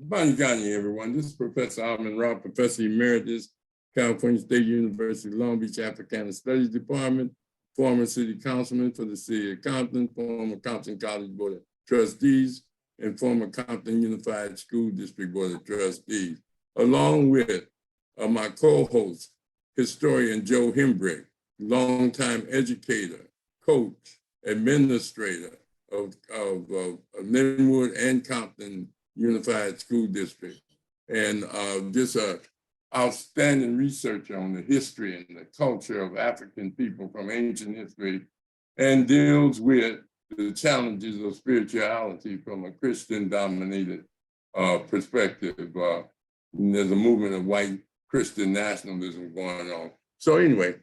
Bonnie, everyone. This is Professor Alvin Rahh, Professor Emeritus, California State University, Long Beach Africana Studies Department, former city councilman for the city of Compton, former Compton College Board of Trustees, and former Compton Unified School District Board of Trustees, along with my co-host, historian Joe Hembrick, longtime educator, coach, administrator of Linwood and Compton Unified School District, and just a outstanding researcher on the history and the culture of African people from ancient history, and deals with the challenges of spirituality from a Christian-dominated perspective. There's a movement of white Christian nationalism going on. So anyway,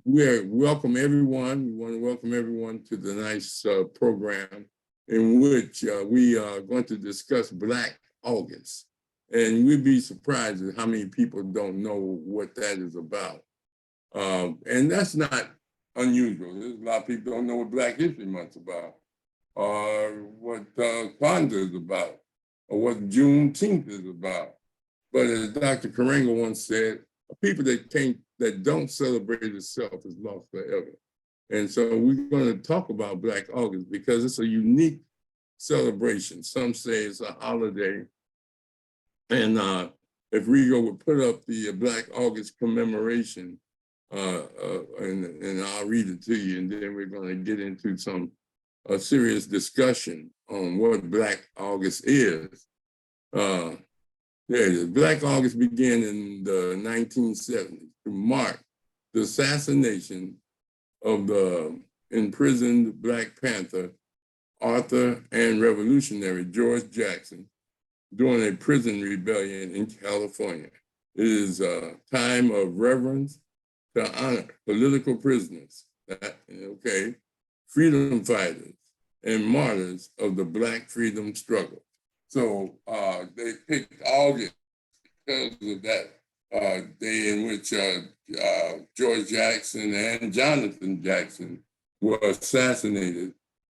we welcome everyone. We want to welcome everyone to the nice program in which we are going to discuss Black August. And we'd be surprised at how many people don't know what that is about. And that's not unusual. There's a lot of people don't know what Black History Month's about, or what Kwanzaa is about, or what Juneteenth is about. But as Dr. Karenga once said, people that don't celebrate itself is lost forever. And so we're going to talk about Black August because it's a unique celebration. Some say it's a holiday. And if Rigo would put up the Black August commemoration, and I'll read it to you, and then we're going to get into some serious discussion on what Black August is. There it is. Black August began in the 1970s to mark the assassination of the imprisoned Black Panther, author, and revolutionary George Jackson during a prison rebellion in California. It is a time of reverence to honor political prisoners, freedom fighters, and martyrs of the Black freedom struggle. So they picked August because of that day in which George Jackson and Jonathan Jackson were assassinated,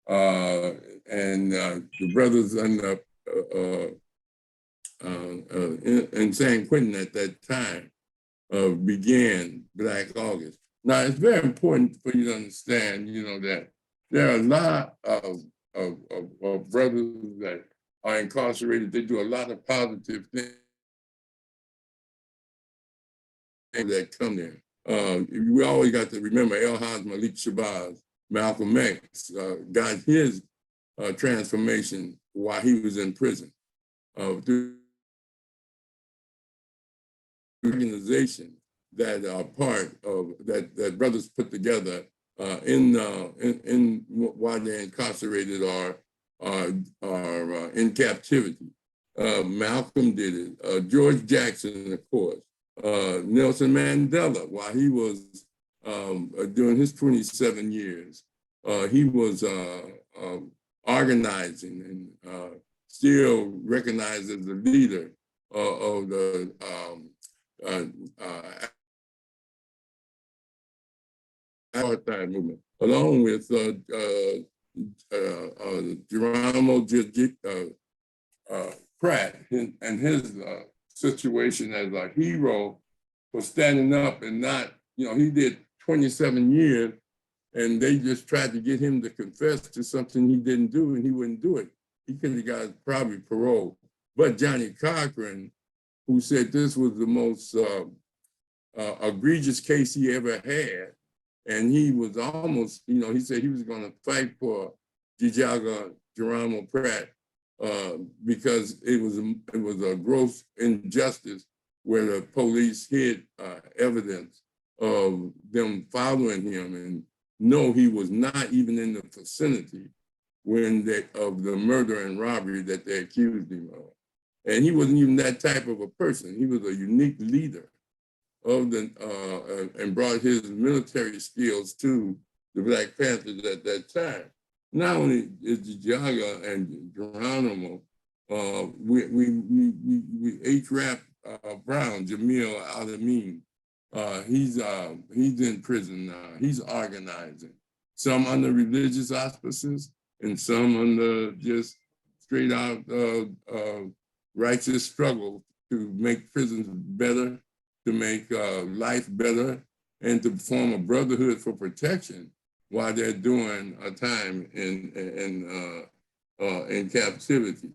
and the brothers in San Quentin at that time began Black August. Now, it's very important for you to understand, that there are a lot of brothers that are incarcerated. They do a lot of positive things that come there. We always got to remember El-Haj Malik Shabazz, Malcolm X, got his transformation while he was in prison. Through organization that are part of that brothers put together in while they're incarcerated or in captivity. Malcolm did it. George Jackson, of course. Nelson Mandela, while he was during his 27 years, he was organizing and still recognized as the leader of the apartheid movement, along with Geronimo Pratt and his situation as a hero for standing up and not, he did 27 years and they just tried to get him to confess to something he didn't do and he wouldn't do it. He could have got probably parole. But Johnny Cochran, who said this was the most egregious case he ever had, and he was almost, he said he was going to fight for Geronimo Pratt because it was a gross injustice where the police hid evidence of them following him, and no, he was not even in the vicinity of the murder and robbery that they accused him of. And he wasn't even that type of a person. He was a unique leader of and brought his military skills to the Black Panthers at that time. Not only is Jaga and Geronimo, we H-Rap Brown, Jamil Al-Amin, he's in prison now. He's organizing, some under religious auspices and some under just straight out righteous struggle to make prisons better, to make life better, and to form a brotherhood for protection while they're doing a time in captivity.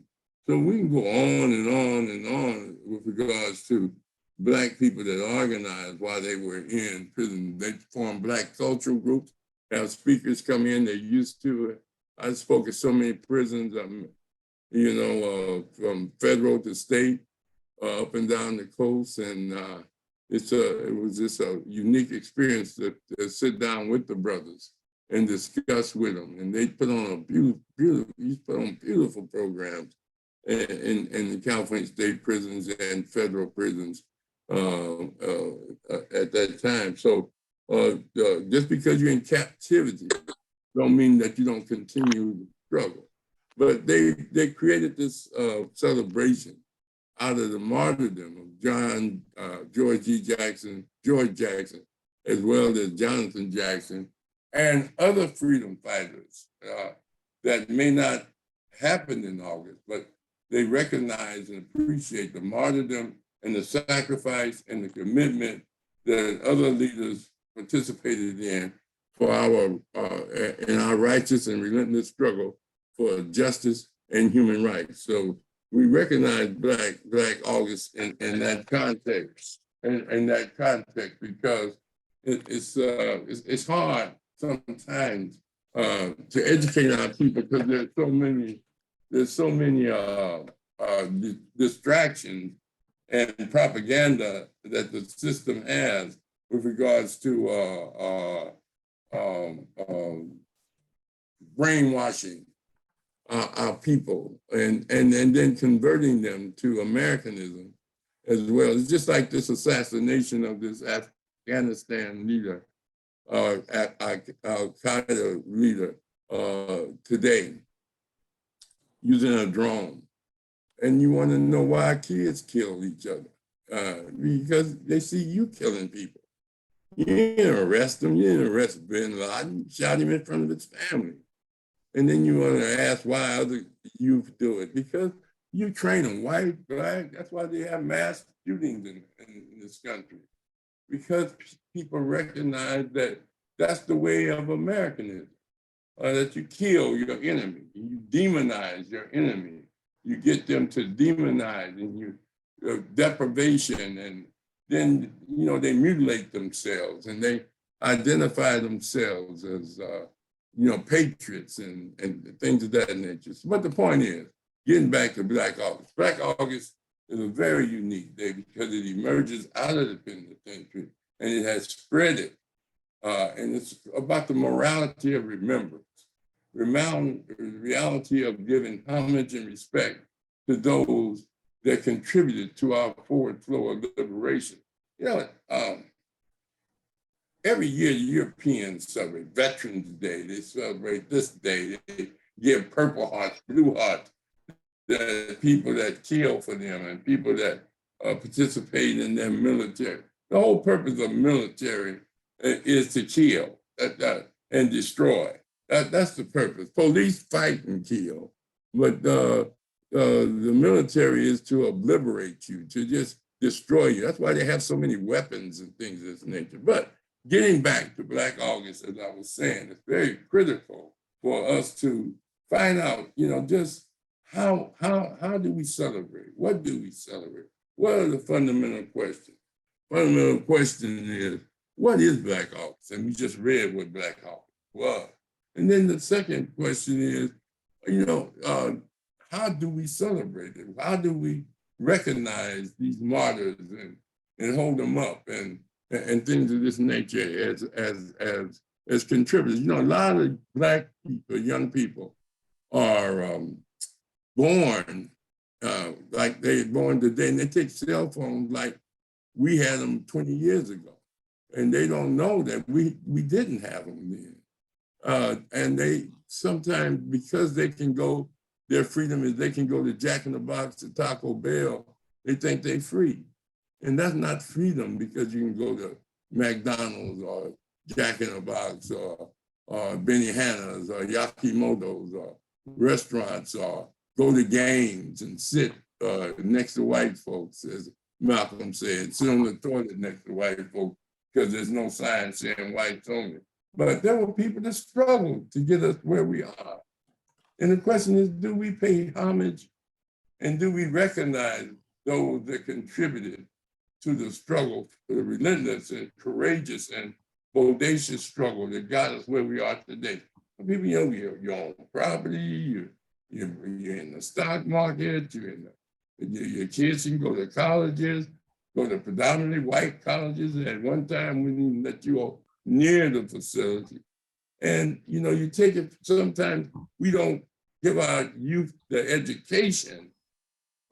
So we can go on and on and on with regards to Black people that organized while they were in prison. They formed Black cultural groups, have speakers come in, they're used to it. I spoke at so many prisons, from federal to state, up and down the coast, and it was just a unique experience to sit down with the brothers and discuss with them. And they put on beautiful programs in the California state prisons and federal prisons at that time. So just because you're in captivity don't mean that you don't continue to struggle. But they created this celebration out of the martyrdom of George Jackson, as well as Jonathan Jackson, and other freedom fighters that may not happen in August, but they recognize and appreciate the martyrdom and the sacrifice and the commitment that other leaders participated in for our righteous and relentless struggle for justice and human rights. So we recognize Black August in that context, because it's hard sometimes to educate our people because there's so many distractions and propaganda that the system has with regards to brainwashing our people and then converting them to Americanism as well. It's just like this assassination of this Afghanistan leader, Al-Qaeda leader today using a drone. And you want to know why kids kill each other? Because they see you killing people. You didn't arrest him, you didn't arrest bin Laden, you shot him in front of his family. And then you want to ask why other youth do it, because you train them, white, Black. That's why they have mass shootings in this country, because people recognize that that's the way of Americanism, that you kill your enemy, you demonize your enemy, you get them to demonize and you deprivation, and then they mutilate themselves and they identify themselves as patriots and things of that nature. But the point is, getting back to Black August. Black August is a very unique day because it emerges out of the penitentiary and it has spread it. And it's about the morality of remembrance, reality of giving homage and respect to those that contributed to our forward flow of liberation. Every year, the Europeans celebrate Veterans Day. They celebrate this day. They give Purple Hearts, Blue Hearts, the people that kill for them and people that participate in their military. The whole purpose of military is to kill and destroy. That's the purpose. Police fight and kill, but the military is to obliterate you, to just destroy you. That's why they have so many weapons and things of this nature. But getting back to Black August, as I was saying, it's very critical for us to find out, just how do we celebrate? What do we celebrate? What are the fundamental questions? Fundamental question is, what is Black August? And we just read what Black August was. And then the second question is, how do we celebrate it? How do we recognize these martyrs and hold them up and things of this nature as contributors? A lot of Black people, young people, are born like they're born today, and they take cell phones like we had them 20 years ago, and they don't know that we didn't have them then. And they sometimes, because they can go, their freedom is they can go to Jack in the Box, to Taco Bell, they think they're free. And that's not freedom, because you can go to McDonald's or Jack in the Box or Benihana's or Yakimoto's or restaurants, or go to games and sit next to white folks, as Malcolm said, sit on the toilet next to white folks because there's no sign saying whites only. But there were people that struggled to get us where we are. And the question is, do we pay homage and do we recognize those that contributed to the struggle, the relentless and courageous and bodacious struggle that got us where we are today? People, you own property, you're in the stock market, your kids can go to colleges, go to predominantly white colleges. At one time, we didn't let you all near the facility. And, you take it, sometimes we don't give our youth the education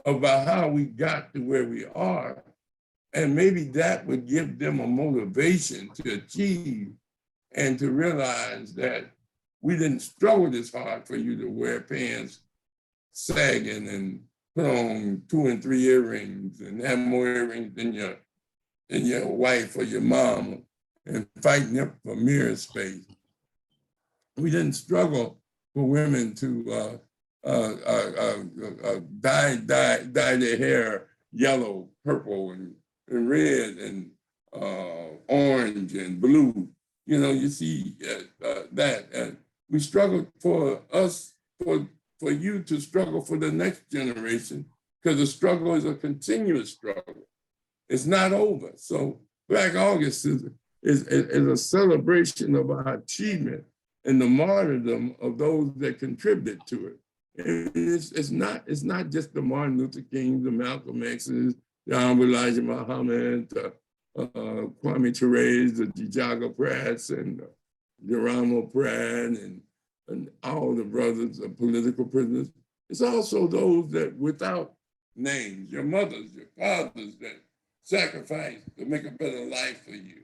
about how we got to where we are. And maybe that would give them a motivation to achieve and to realize that we didn't struggle this hard for you to wear pants sagging and put on 2 and 3 earrings and have more earrings than your wife or your mom and fighting up for mirror space. We didn't struggle for women to dye their hair yellow, purple, and red, and orange and blue. You see that. We struggled for you to struggle for the next generation, because the struggle is a continuous struggle. It's not over. So Black August is a celebration of our achievement and the martyrdom of those that contributed to it. And it's not just the Martin Luther King, the Malcolm X's, the Honorable Elijah Muhammad, Kwame Ture, the Jijago Pratts, and Geronimo Pratt, and all the brothers of political prisoners. It's also those that, without names, your mothers, your fathers, that sacrificed to make a better life for you.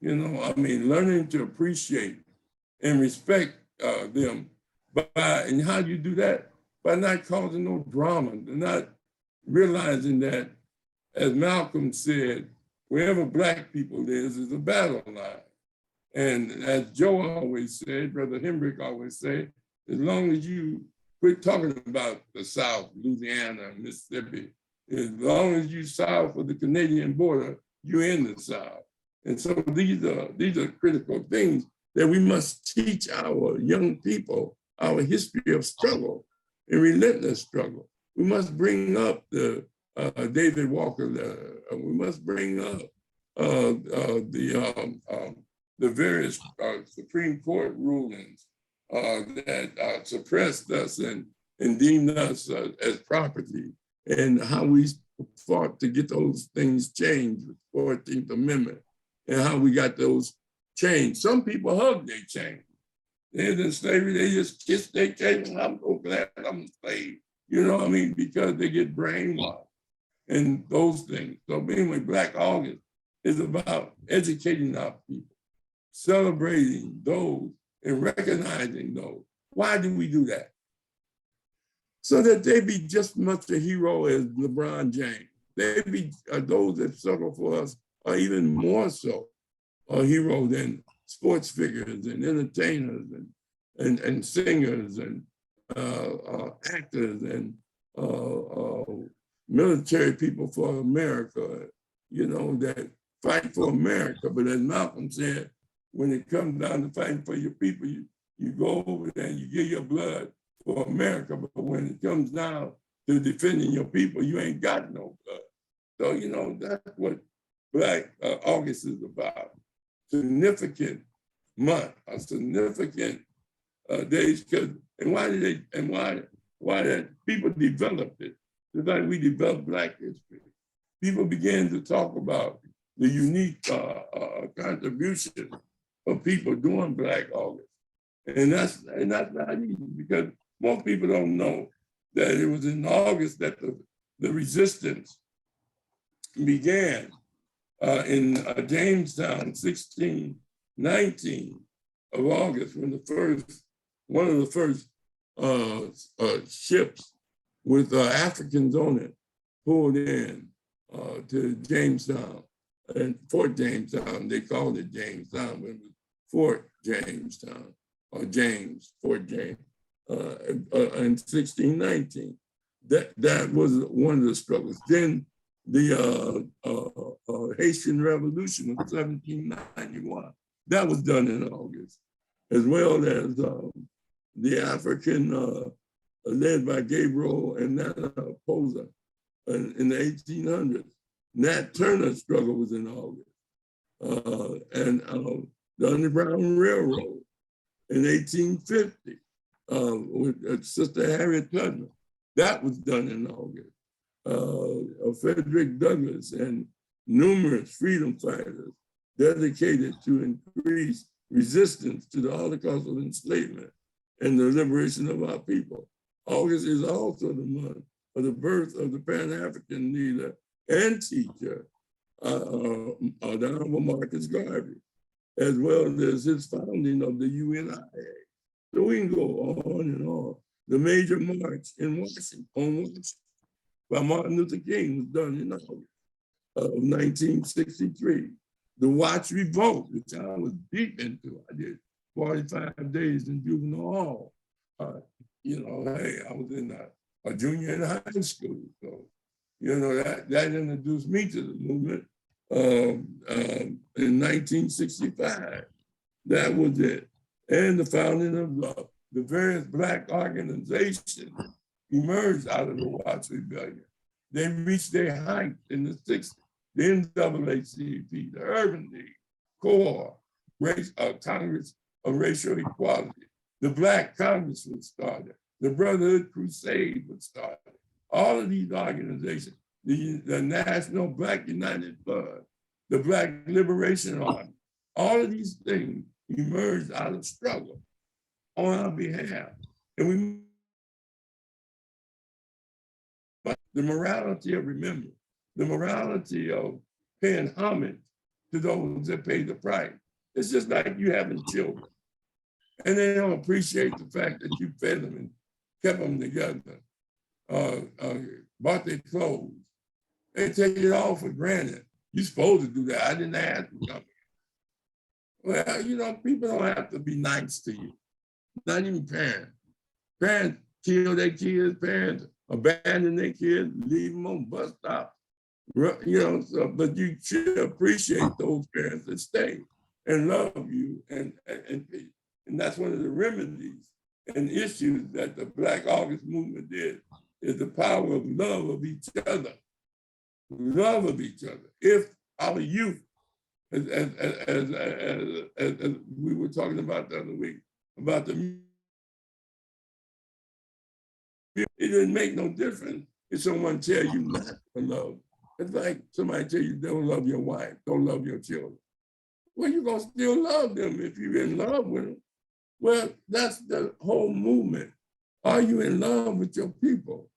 Learning to appreciate and respect them. And how do you do that? By not causing no drama, not realizing that, as Malcolm said, wherever Black people is a battle line. And as Joe always said, Brother Hembrick always said, as long as you quit talking about the South, Louisiana, Mississippi, as long as you south of the Canadian border, you're in the South. And so these are critical things that we must teach our young people, our history of struggle and relentless struggle. We must bring up the David Walker letter. We must bring up the various Supreme Court rulings that suppressed us and deemed us as property, and how we fought to get those things changed with the 14th Amendment, and how we got those changed. Some people hug their chain. They're in slavery, they just kiss their chain. I'm so glad I'm a slave. Because they get brainwashed and those things. So anyway, Black August is about educating our people, celebrating those and recognizing those. Why do we do that? So that they be just much a hero as LeBron James. They be those that struggle for us are even more so a hero than sports figures and entertainers and singers and actors and military people for America, that fight for America. But as Malcolm said, when it comes down to fighting for your people, you go over there and you give your blood for America. But when it comes down to defending your people, you ain't got no blood. So, that's what Black August is about. Significant month, a significant days, and why that people developed it, just like we developed Black history. People began to talk about the unique contribution of people during Black August. And that's not easy, because most people don't know that it was in August that the resistance began in Jamestown, 1619 of August, when one of the first ships with Africans on it pulled in to Jamestown, and Fort Jamestown. They called it Jamestown, but it was Fort Jamestown, or Fort James, in 1619. that was one of the struggles. Then the Haitian Revolution of 1791, that was done in August, as well as the African led by Gabriel and Nana Posa in the 1800s. Nat Turner's struggle was in August. And the Underground Railroad in 1850 with Sister Harriet Tubman. That was done in August. Frederick Douglass and numerous freedom fighters dedicated to increase resistance to the Holocaust of enslavement and the liberation of our people. August is also the month of the birth of the Pan-African leader and teacher, the Honorable Marcus Garvey, as well as his founding of the UNIA. So we can go on and on. The major march in Washington by Martin Luther King was done in August of 1963. The Watch Revolt, which I was deep into, I did 45 days in juvenile hall. You know, hey, I was in a junior in high school. So, you know, that introduced me to the movement in 1965. That was it. And the founding of the various Black organizations emerged out of the Watts Rebellion. They reached their height in the 60s. The NAACP, the Urban League, CORE, Congress of Racial Equality. The Black Congress was started. The Brotherhood Crusade was started. All of these organizations, the National Black United Blood, the Black Liberation Army, all of these things emerged out of struggle on our behalf. And the morality of remembrance, the morality of paying homage to those that paid the price. It's just like you having children. And they don't appreciate the fact that you fed them and kept them together, bought their clothes. They take it all for granted. You're supposed to do that. I didn't ask you. Well, you know, people don't have to be nice to you. Not even parents. Parents kill their kids, parents abandon their kids, leave them on bus stops. You know, so, but you should appreciate those parents that stay and love you. And that's one of the remedies and issues that the Black August movement did, is the power of love of each other. Love of each other. If our youth, as we were talking about the other week, about it didn't make no difference if someone tell you not to love. It's like somebody tell you don't love your wife, don't love your children. Well, you're gonna still love them if you're in love with them. Well, that's the whole movement. Are you in love with your people?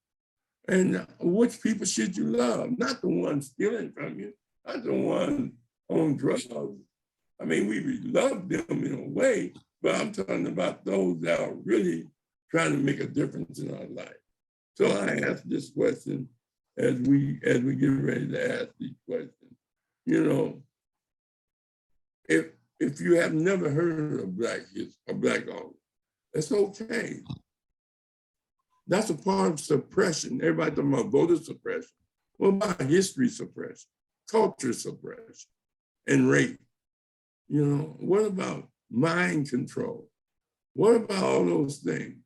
And which people should you love? Not the ones stealing from you, not the ones on drugs. I mean, we love them in a way, but I'm talking about those that are really trying to make a difference in our life. So I ask this question as we get ready to ask these questions. You know, if you have never heard of Black August, it's okay. That's a part of suppression. Everybody talking about voter suppression. What about history suppression, culture suppression, and rape? You know, what about mind control? What about all those things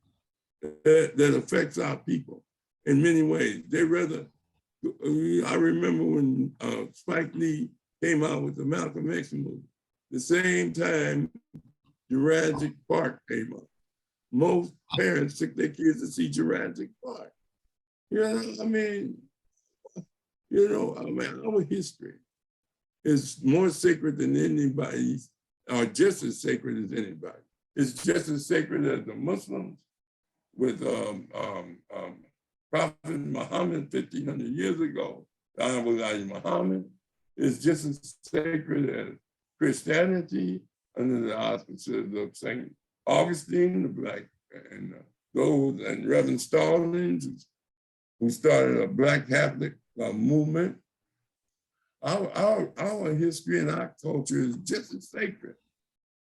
that affects our people in many ways? I remember when Spike Lee came out with the Malcolm X movie, the same time Jurassic Park came out. Most parents took their kids to see Jurassic Park. You know, I mean, our history is more sacred than anybody's, or just as sacred as anybody. It's just as sacred as the Muslims with Prophet Muhammad 1,500 years ago. The Honorable Elijah Muhammad is just as sacred as Christianity under the auspices of St. Augustine, the Black, and those, and Reverend Stallings, who started a Black Catholic movement. Our history and our culture is just as sacred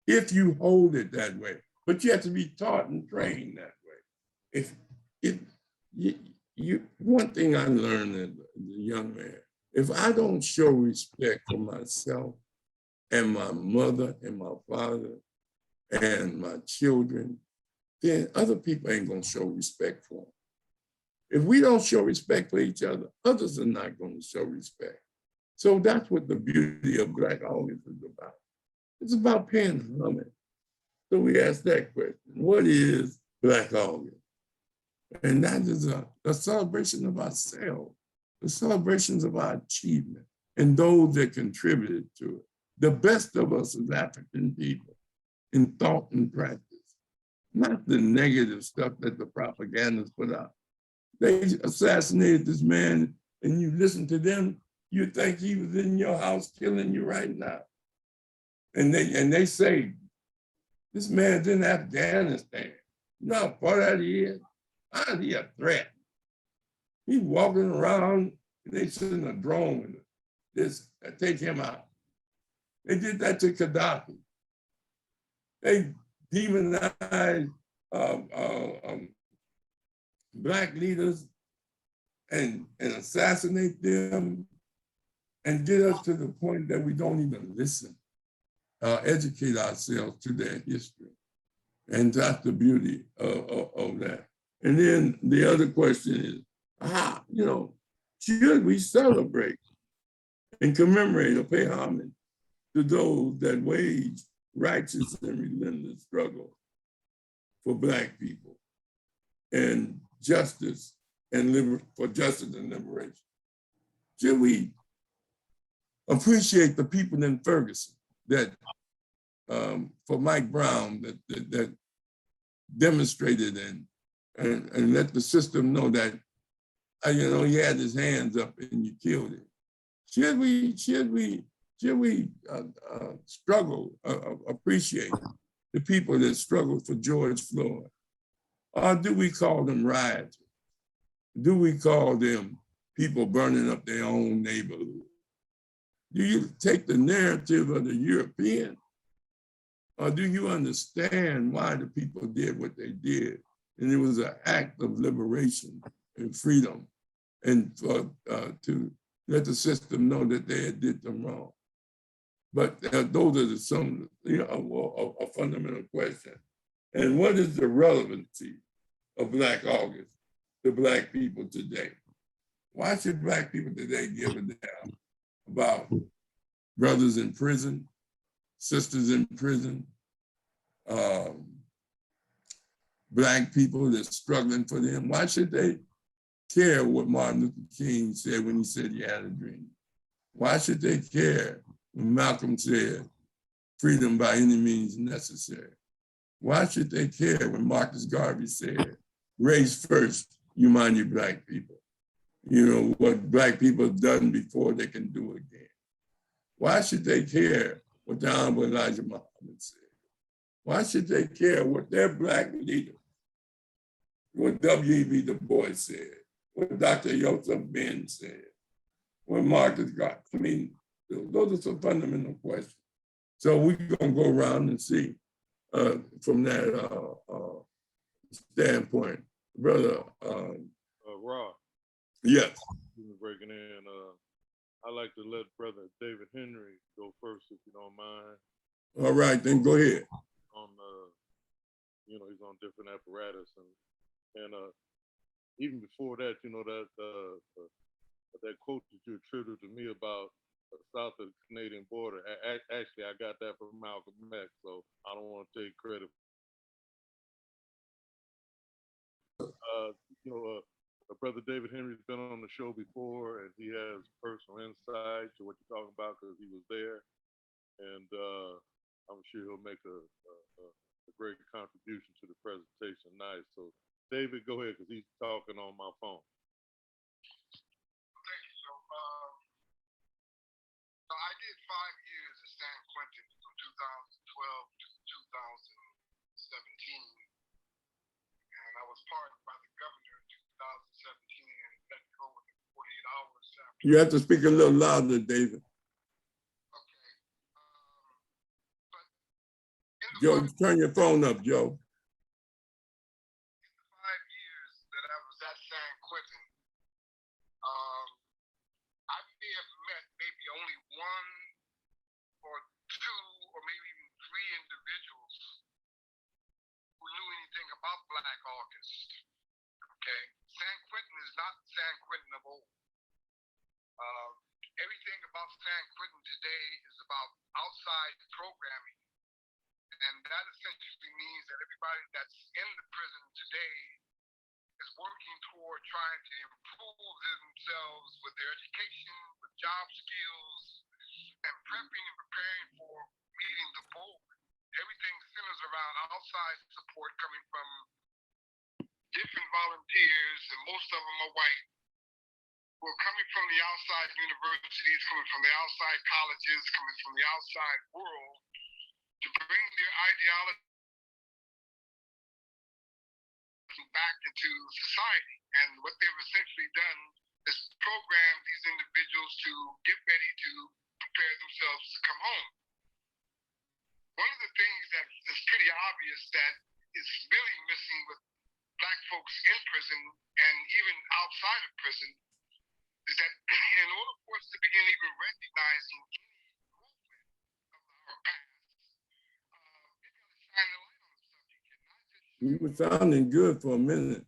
if you hold it that way. But you have to be taught and trained that way. one thing I learned as a young man, if I don't show respect for myself and my mother and my father and my children, then other people ain't gonna show respect for them. If we don't show respect for each other, others are not gonna show respect. So that's what the beauty of Black August is about. It's about paying homage. So we ask that question, what is Black August? And that is a celebration of ourselves, the celebrations of our achievement and those that contributed to it. The best of us as African people in thought and practice, not the negative stuff that the propagandists put out. They assassinated this man and you listen to them, you think he was in your house killing you right now. And they say, this man's in Afghanistan. You know how far that he is? How is he a threat? He's walking around and they send a drone and take him out. They did that to Gaddafi. They demonized Black leaders and assassinate them and get us to the point that we don't even listen, educate ourselves to their history. And that's the beauty of that. And then the other question is, should we celebrate and commemorate or pay homage to those that wage righteous and relentless struggle for Black people and justice and for justice and liberation? Should we appreciate the people in Ferguson that, for Mike Brown, that demonstrated and let the system know that, he had his hands up and you killed him? Should we appreciate the people that struggled for George Floyd? Or do we call them rioters? Do we call them people burning up their own neighborhood? Do you take the narrative of the European? Or do you understand why the people did what they did? And it was an act of liberation and freedom, and to let the system know that they had did them wrong. But those are some, a fundamental question. And what is the relevancy of Black August to Black people today? Why should Black people today give a damn about brothers in prison, sisters in prison, Black people that's struggling for them? Why should they care what Martin Luther King said when he said he had a dream? Why should they care when Malcolm said freedom by any means necessary? Why should they care when Marcus Garvey said, race first, you mind your Black people? What Black people have done before, they can do again. Why should they care what the Honorable Elijah Muhammad said? Why should they care what their Black leader, what W.E.B. Du Bois said, what Dr. Yosef Ben said, what Marcus Garvey? I mean, those are some fundamental questions. So we're gonna go around and see from that standpoint. Brother Rahh. Yes. Breaking in. I'd like to let Brother David Henry go first, if you don't mind. All right, then go ahead. He's on different apparatus, and even before that, that quote that you attributed to me about south of the Canadian border. Actually, I got that from Malcolm X, so I don't want to take credit. Brother David Henry's been on the show before, and he has personal insight to what you're talking about because he was there, and I'm sure he'll make a great contribution to the presentation tonight. So, David, go ahead because he's talking on my phone. Thank you. So I did 5 years at San Quentin from 2012 to 2017, and I was pardoned by the governor in 2017 and let go within 48 hours after. You have to speak a little louder, David. Okay. Joe, turn your phone up, Joe. In the 5 years that I was at San Quentin, whole. Everything about San Quentin today is about outside programming, and that essentially means that everybody that's in the prison today is working toward trying to improve themselves with their education, with job skills, and prepping and preparing for meeting the board. Everything centers around outside support coming from different volunteers, and most of them are white, who are coming from the outside universities, coming from the outside colleges, coming from the outside world, to bring their ideology back into society. And what they've essentially done is program these individuals to get ready to prepare themselves to come home. One of the things that is pretty obvious that is really missing with Black folks in prison and even outside of prison is that in order for us to begin even recognizing any movement of our past, we got to shine the light on the subject and not just. You were sounding good for a minute. I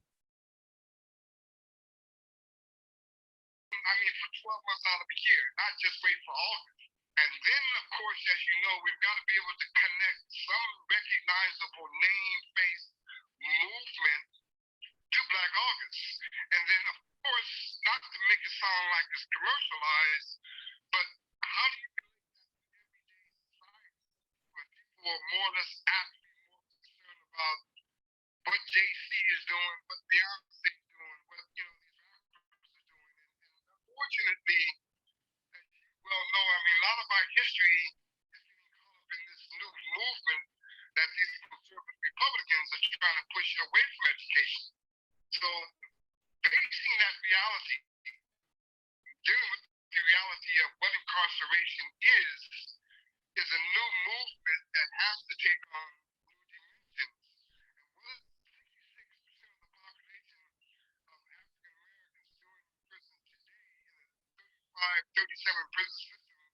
mean, for 12 months out of the year, not just wait for August. And then, of course, as you know, we've got to be able to connect some recognizable name, face, movement to Black August. And then, of course, not to make it sound like it's commercialized, but how do you connect that to everyday society when people are more or less aptly more concerned about what JC is doing, what Beyonce is doing, what these rappers are doing. And unfortunately, as you well know, I mean, a lot of our history is getting caught up in this new movement that these conservative Republicans are trying to push away from education. So facing that reality, dealing with the reality of what incarceration is a new movement that has to take on new dimensions. And what is 66% of the population of African Americans doing in prison today in a 37 prison system in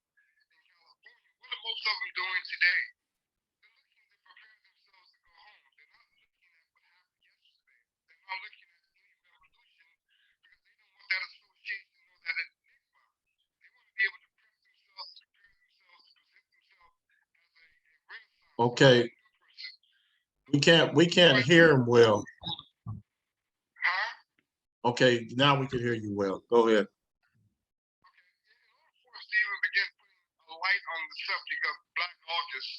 California? What are most of them doing today? They're looking to prepare themselves to go home. They're not looking at what happened yesterday. They're not looking at any revolution because they don't want that association or that enigma. They want to be able to prep themselves, to prepare themselves, to present themselves as a renaissance. Okay, we can't hear him well. Huh? Okay, now we can hear you well. Go ahead. Okay. In order for us to even begin putting a light on the subject of Black August,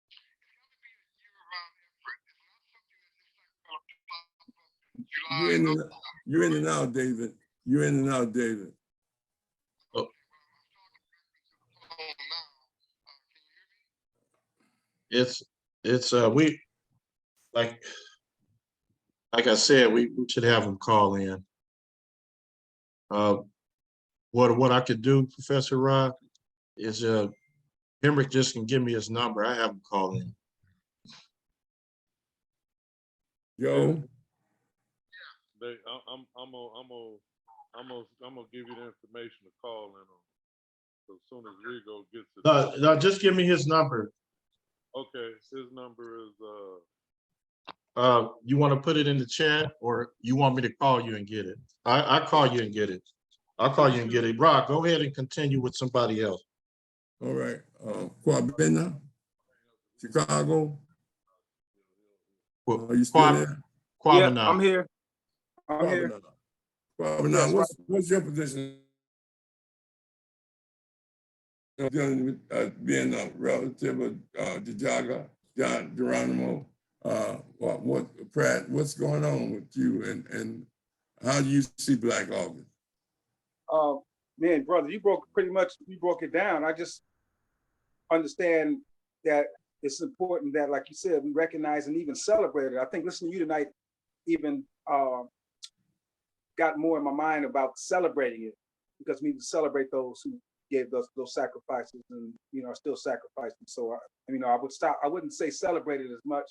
it's got to be a year-round effort. It's not something that's just like going to pop up in July. You're in and out, David. You're in and out, David. Oh. It's we like I said, we should have him call in. What I could do, Professor Rahh, is Hembrick just can give me his number. I have him call in. Joe? I'm gonna give you the information to call in on. So as soon as Rigo gets it. No, just give me his number. Okay, his number is You want to put it in the chat, or you want me to call you and get it? I call you and get it. I'll call you and get it. Rahh, go ahead and continue with somebody else. All right. Quabena, Chicago. Are you still there? Quabena. Yeah, I'm here. I'm here. Quabena, what's your position dealing with being a relative of Jaga, John Geronimo? Pratt, what's going on with you, and how do you see Black August? Man, brother, you broke it down. I just understand that it's important that, like you said, we recognize and even celebrate it. I think listening to you tonight even got more in my mind about celebrating it, because we need to celebrate those who gave those sacrifices and are still sacrificing. So I wouldn't say celebrate it as much.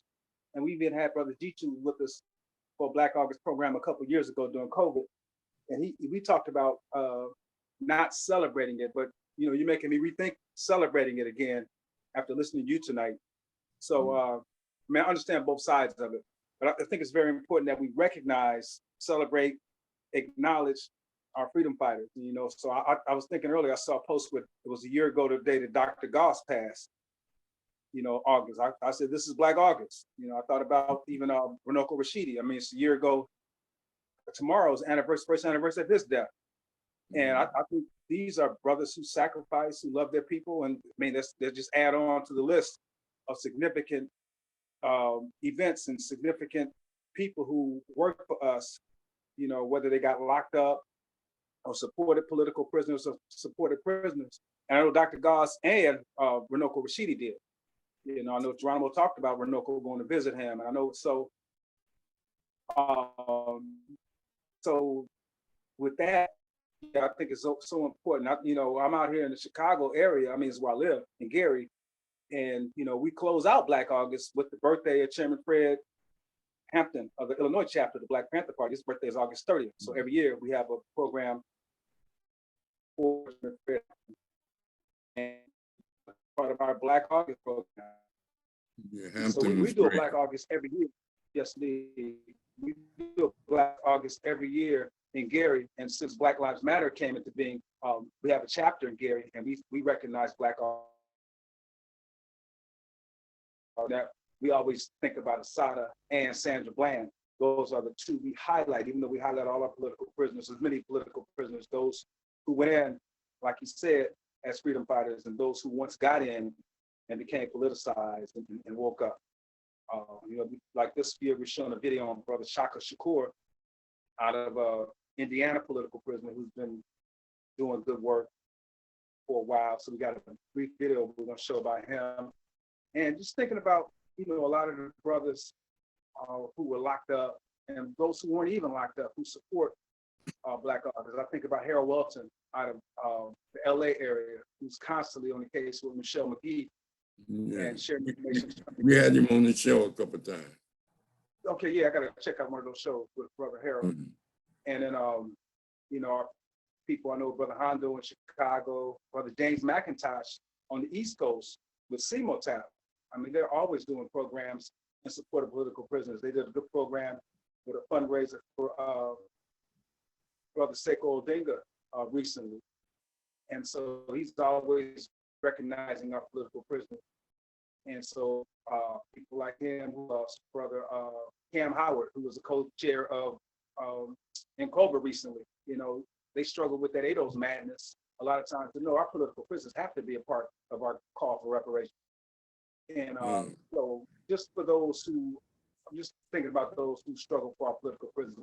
And we even had Brother Jitu with us for Black August program a couple of years ago during COVID, and we talked about not celebrating it, but you're making me rethink celebrating it again after listening to you tonight. So I understand both sides of it, but I think it's very important that we recognize, celebrate, acknowledge, our freedom fighters, you know. So I was thinking earlier, I saw a post with, it was a year ago today that Dr. Goss passed, you know, August. I said, this is Black August. You know, I thought about even Runoko Rashidi. I mean, it's a year ago. Tomorrow's anniversary, first anniversary of his death. And I think these are brothers who sacrifice, who love their people. And I mean, they just add on to the list of significant events and significant people who work for us, you know, whether they got locked up or supported political prisoners or supported prisoners. And I know Dr. Goss and Runoko Rashidi did. You know, I know Geronimo talked about Runoko going to visit him. And I know, so with that, I think it's so important. You know, I'm out here in the Chicago area. I mean, it's where I live, in Gary. And, you know, we close out Black August with the birthday of Chairman Fred Hampton of the Illinois chapter of the Black Panther Party. His birthday is August 30th. So every year we have a program for Fred, and part of our Black August program. Yeah, So we do a Black August every year. Yes, we do a Black August every year in Gary. And since Black Lives Matter came into being, we have a chapter in Gary, and we recognize Black August. That we always think about Assata and Sandra Bland. Those are the two we highlight, even though we highlight all our political prisoners, as many political prisoners, those who went in, like you said, as freedom fighters, and those who once got in and became politicized and woke up. You know, like this year, we're showing a video on Brother Shaka Shakur out of Indiana political prisoner who's been doing good work for a while. So we got a brief video we're going to show about him. And just thinking about, you know, a lot of the brothers who were locked up and those who weren't even locked up who support Black August. I think about Harold Welton out of the LA area, who's constantly on the case with Michelle McGee and sharing information. We had him on the show a couple of times. Okay, yeah, I got to check out one of those shows with Brother Harold. And then, you know, our people, I know Brother Hondo in Chicago, Brother James McIntosh on the East Coast with CMOTAP. I mean, they're always doing programs in support of political prisoners. They did a good program with a fundraiser for Brother Sekou Odinga recently. And so he's always recognizing our political prisoners. And so people like him, who lost Brother Cam Howard, who was a co-chair of NCOBA recently, you know, they struggle with that ADOS madness a lot of times. To know our political prisoners have to be a part of our call for reparations. And so just for those who, I'm just thinking about those who struggle for our political prisoners.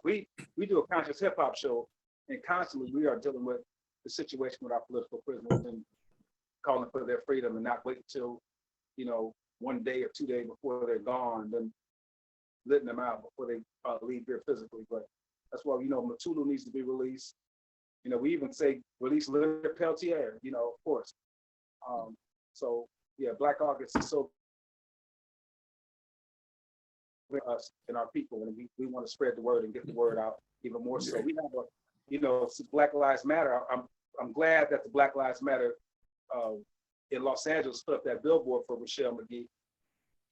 We do a conscious hip hop show, and constantly we are dealing with the situation with our political prisoners and calling for their freedom, and not wait until, you know, 1 day or 2 days before they're gone, then letting them out before they leave here physically. But that's why, you know, Matulu needs to be released. You know, we even say release Leonard Peltier, you know, of course. So yeah, Black August is so with us and our people, and we want to spread the word and get the word out even more. So we have a, you know, since Black Lives Matter, I'm glad that the Black Lives Matter in Los Angeles put up that billboard for Michelle McGee,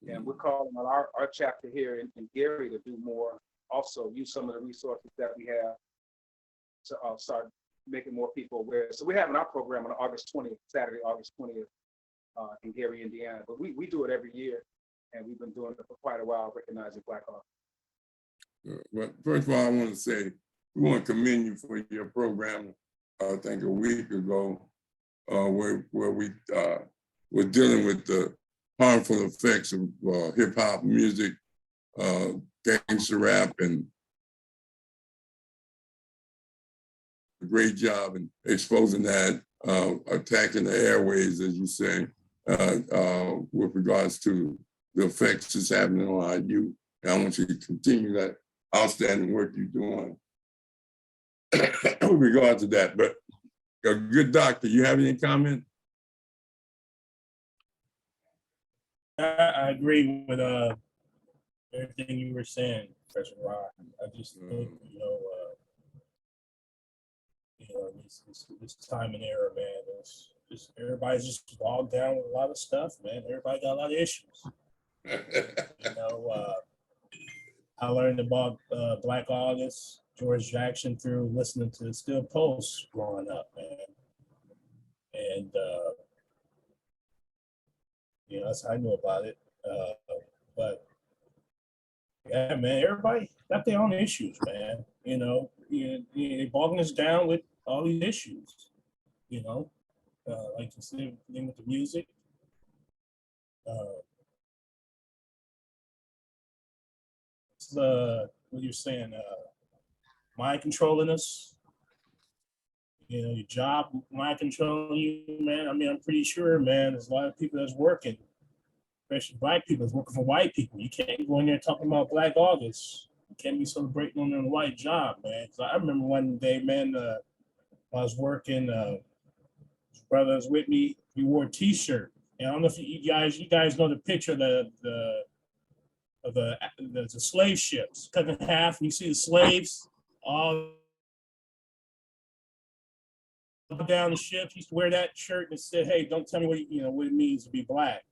and we're calling on our chapter here in Gary to do more. Also, use some of the resources that we have to start making more people aware. So we're having our program on August 20th, Saturday, August 20th. In Gary, Indiana, but we do it every year, and we've been doing it for quite a while, recognizing Black August. Well, first of all, I want to say we want to commend you for your program. I think a week ago, where we were dealing with the harmful effects of hip hop music, gangster rap, and a great job in exposing that, attacking the airways, as you say. With regards to the effects it's having on our youth. And I want you to continue that outstanding work you're doing with regard to that. But a good doctor, you have any comment? I agree with everything you were saying, Professor Rahh. I just think, you know, this time and era, man, it's just everybody's just bogged down with a lot of stuff, man. Everybody got a lot of issues. You know, I learned about Black August George Jackson through listening to the Still Pulse growing up, man. And, you know, that's how I knew about it. But yeah, man, everybody got their own issues, man. You know, they bogging us down with all these issues, you know, like you said, with the music. It's what you're saying, mind controlling us, you know, your job mind controlling you, man. I mean, I'm pretty sure, man, there's a lot of people that's working, especially black people that's working for white people. You can't go in there talking about Black August. You can't be celebrating on a white job, man. So I remember one day, man, I was working, his brother was with me, he wore a t-shirt. And I don't know if you guys know the picture of the slave ships cut in half, and you see the slaves all down the ship. He used to wear that shirt and said, "Hey, don't tell me what it means to be black."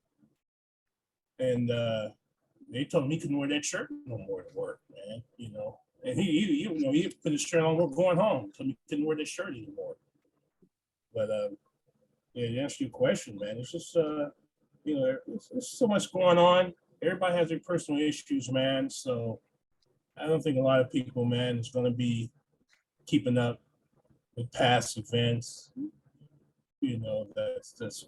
And they told him he couldn't wear that shirt no more to work, man. You know, and he put his shirt on going home, so he couldn't wear that shirt anymore. But yeah, to answer your question, man, it's just you know, there's so much going on. Everybody has their personal issues, man. So I don't think a lot of people, man, is going to be keeping up with past events. You know, that's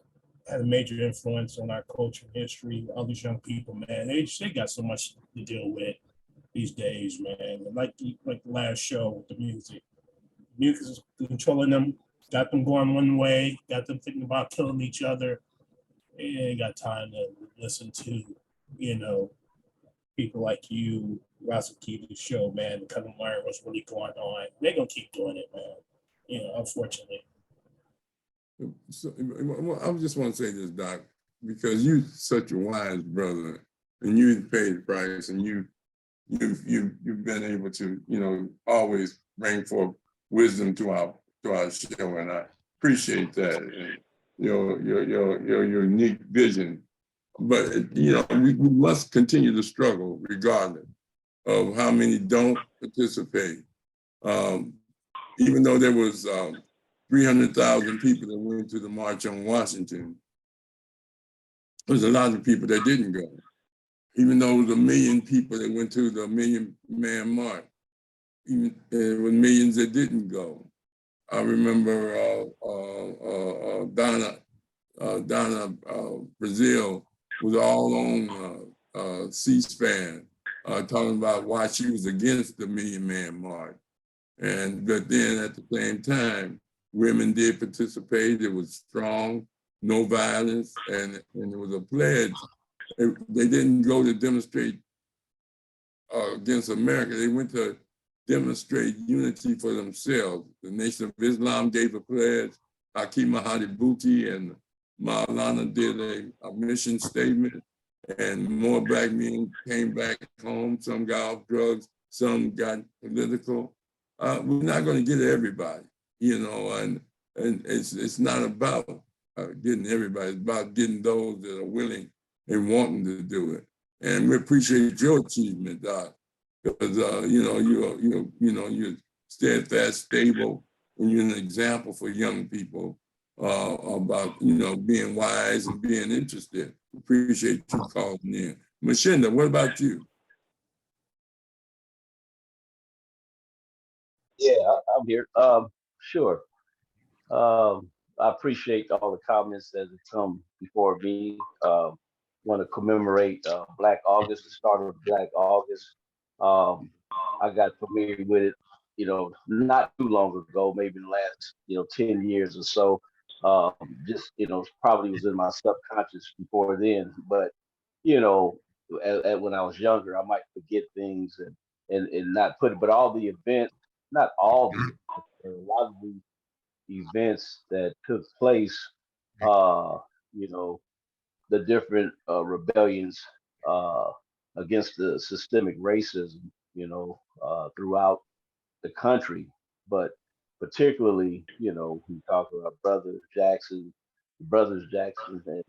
had a major influence on our culture and history. All these young people, man, they got so much to deal with these days, man. And like the last show with the music is controlling them, got them going one way, got them thinking about killing each other. They ain't got time to listen to, you know, people like you, Russell, keep the show, man, to come and learn what's really going on. They're gonna keep doing it, man. You know, unfortunately. So, I just want to say this, Doc, because you're such a wise brother, and you paid the price, and you've been able to, you know, always bring forth wisdom to our show, and I appreciate that. And your unique vision. But you know, we must continue to struggle regardless of how many don't participate. Even though there was 300,000 people that went to the March on Washington, there's a lot of people that didn't go. Even though it was 1 million people that went to the Million Man March, even there were millions that didn't go. I remember Donna Brazil was all on C-SPAN talking about why she was against the Million Man March. But then at the same time, women did participate. It was strong, no violence, and it was a pledge. They didn't go to demonstrate against America. They went to demonstrate unity for themselves. The Nation of Islam gave a pledge. Hakeem Mahdi Bouti and Maulana did a mission statement, and more black men came back home. Some got off drugs, some got political. We're not going to get everybody, you know, and it's not about getting everybody. It's about getting those that are willing and wanting to do it. And we appreciate your achievement, Doc, because you know you're steadfast, stable, and you're an example for young people about being wise and being interested. Appreciate you calling in, Mashinda. What about you? Yeah, I'm here. Sure. I appreciate all the comments that have come before me. Want to commemorate Black August, the start of Black August. I got familiar with it, not too long ago, maybe in the last, 10 years or so. Just, probably was in my subconscious before then. But, you know, when I was younger, I might forget things and not put it, but all the events, not all the events, a lot of the events that took place, the different rebellions uh, against the systemic racism, throughout the country. But particularly, we talk about brothers Jackson, and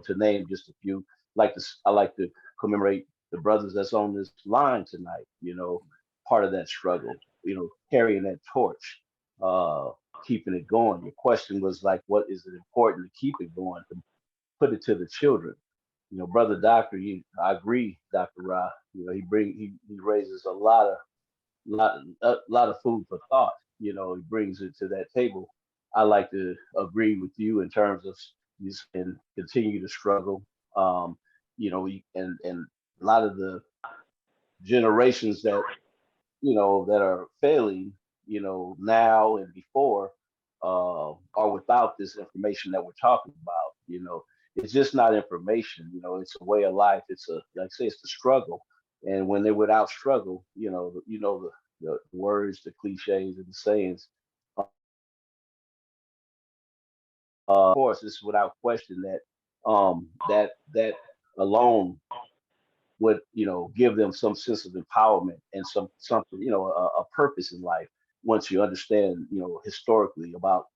to name just a few. I like to commemorate the brothers that's on this line tonight, part of that struggle, carrying that torch, uh, keeping it going. Your question was like, what is it important to keep it going, to put it to the children? Brother Doctor, I agree, Dr. Rahh. He raises a lot of food for thought. He brings it to that table. I like to agree with you in terms of you can continue to struggle. And a lot of the generations that that are failing, now and before, are without this information that we're talking about. It's just not information. It's a way of life. It's like I say, it's the struggle. And when they're without struggle, the words, the cliches, and the sayings. Of course, it's without question that that alone would give them some sense of empowerment and something a purpose in life once you understand historically about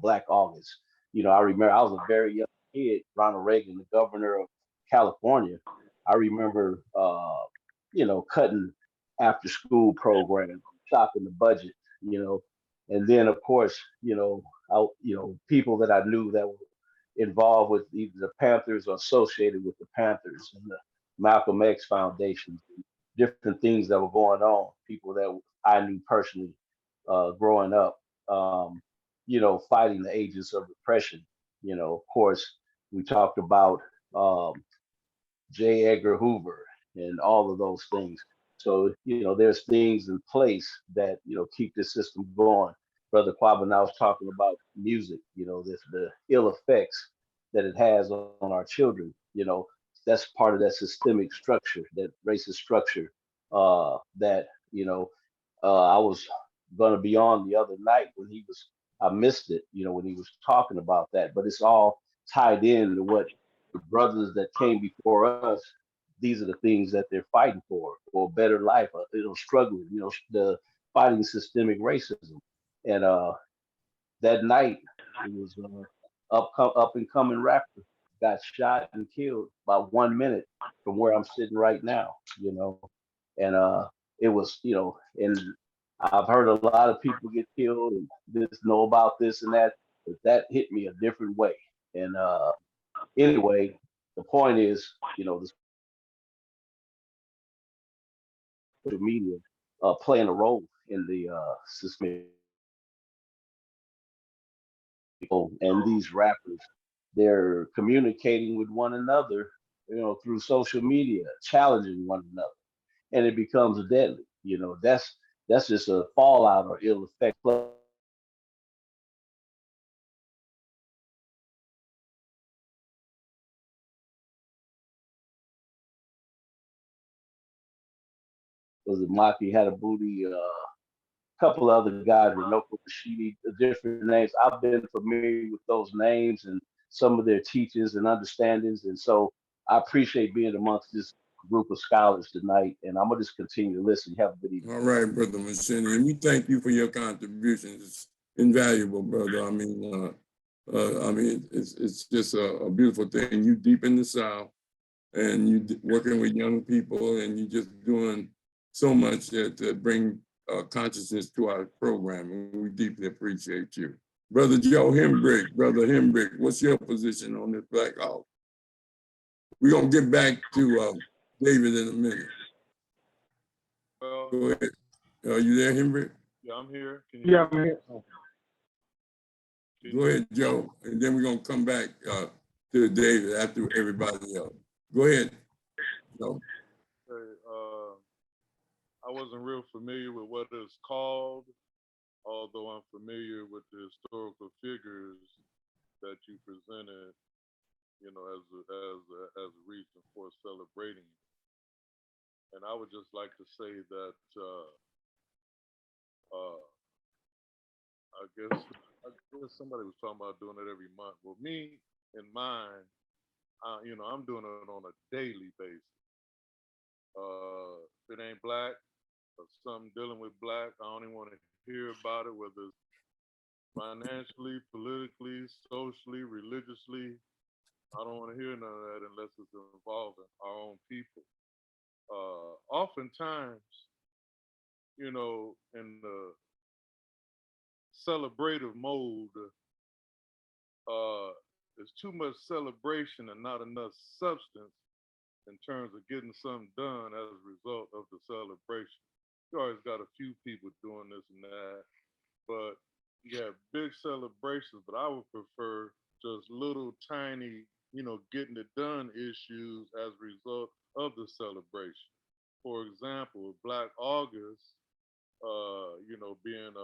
Black August. I remember I was a very young kid. Ronald Reagan, the governor of California, I remember cutting after school programs, stopping the budget, and then of course people that I knew that were involved with either the Panthers or associated with the Panthers and the Malcolm X Foundation, different things that were going on, people that I knew personally growing up, fighting the agents of repression. Of course, we talked about J. Edgar Hoover and all of those things. So, there's things in place that, keep the system going. Brother Quabbin, I was talking about music, the ill effects that it has on our children. That's part of that systemic structure, that racist structure that, I was going to be on the other night when I missed it, when he was talking about that. But it's all tied in to what the brothers that came before us, these are the things that they're fighting for a better life, struggling, the fighting systemic racism. And that night, it was up and coming rapper got shot and killed about 1 minute from where I'm sitting right now, and it was, and I've heard a lot of people get killed and just know about this and that, but that hit me a different way. And anyway, the point is, the social media playing a role in the system. And these rappers, they're communicating with one another, through social media, challenging one another, and it becomes deadly. That's just a fallout or ill effect. Was it Maki had a booty? Couple of other guys, Renoko Rashidi, different names. I've been familiar with those names and some of their teachings and understandings. And so I appreciate being amongst this group of scholars tonight. And I'm going to just continue to listen. Have a good evening. All right, Brother Machini. And we thank you for your contributions. It's invaluable, brother. I mean, it's just a beautiful thing. You deep in the South and you working with young people and you just doing so much to bring consciousness to our program, and we deeply appreciate you. Brother Joe Hembrick, what's your position on this Black Hawk? We're going to get back to David in a minute. Well, go ahead. Are you there, Hembrick? Yeah, I'm here. Yeah, I'm here. Go ahead, Joe, and then we're going to come back to David after everybody else. Go ahead, Joe. I wasn't real familiar with what it's called, although I'm familiar with the historical figures that you presented, as a reason for celebrating. And I would just like to say that I guess somebody was talking about doing it every month. Well, me and mine, I'm doing it on a daily basis. If it ain't Black, or something dealing with Black, I don't even want to hear about it, whether it's financially, politically, socially, religiously. I don't want to hear none of that unless it's involving our own people. Oftentimes, you know, in the celebrative mode, there's too much celebration and not enough substance in terms of getting something done as a result of the celebration. You always got a few people doing this and that, but you have big celebrations, but I would prefer just little tiny, you know, getting it done issues as a result of the celebration. For example, Black August, you know, being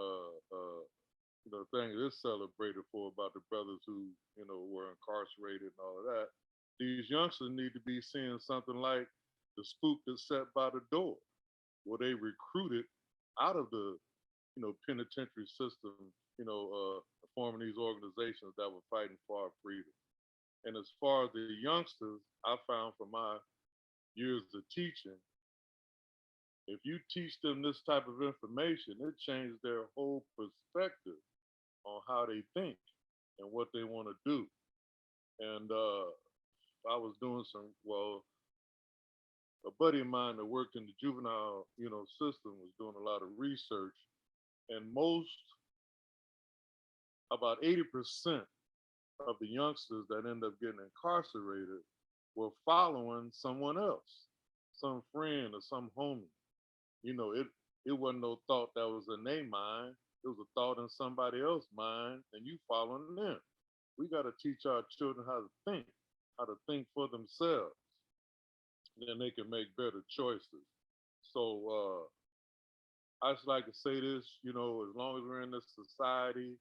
you know, thing is celebrated for about the brothers who, you know, were incarcerated and all of that. These youngsters need to be seeing something like the spook that's set by the door, where they recruited out of the, you know, penitentiary system, you know, forming these organizations that were fighting for our freedom. And as far as the youngsters, I found from my years of teaching, if you teach them this type of information, it changes their whole perspective on how they think and what they want to do. And I was doing a buddy of mine that worked in the juvenile, you know, system was doing a lot of research, and about 80% of the youngsters that end up getting incarcerated were following someone else, some friend or some homie. You know, it wasn't no thought that was in their mind. It was a thought in somebody else's mind, and you following them. We got to teach our children how to think for themselves. Then they can make better choices. So I just like to say this, you know, as long as we're in this society,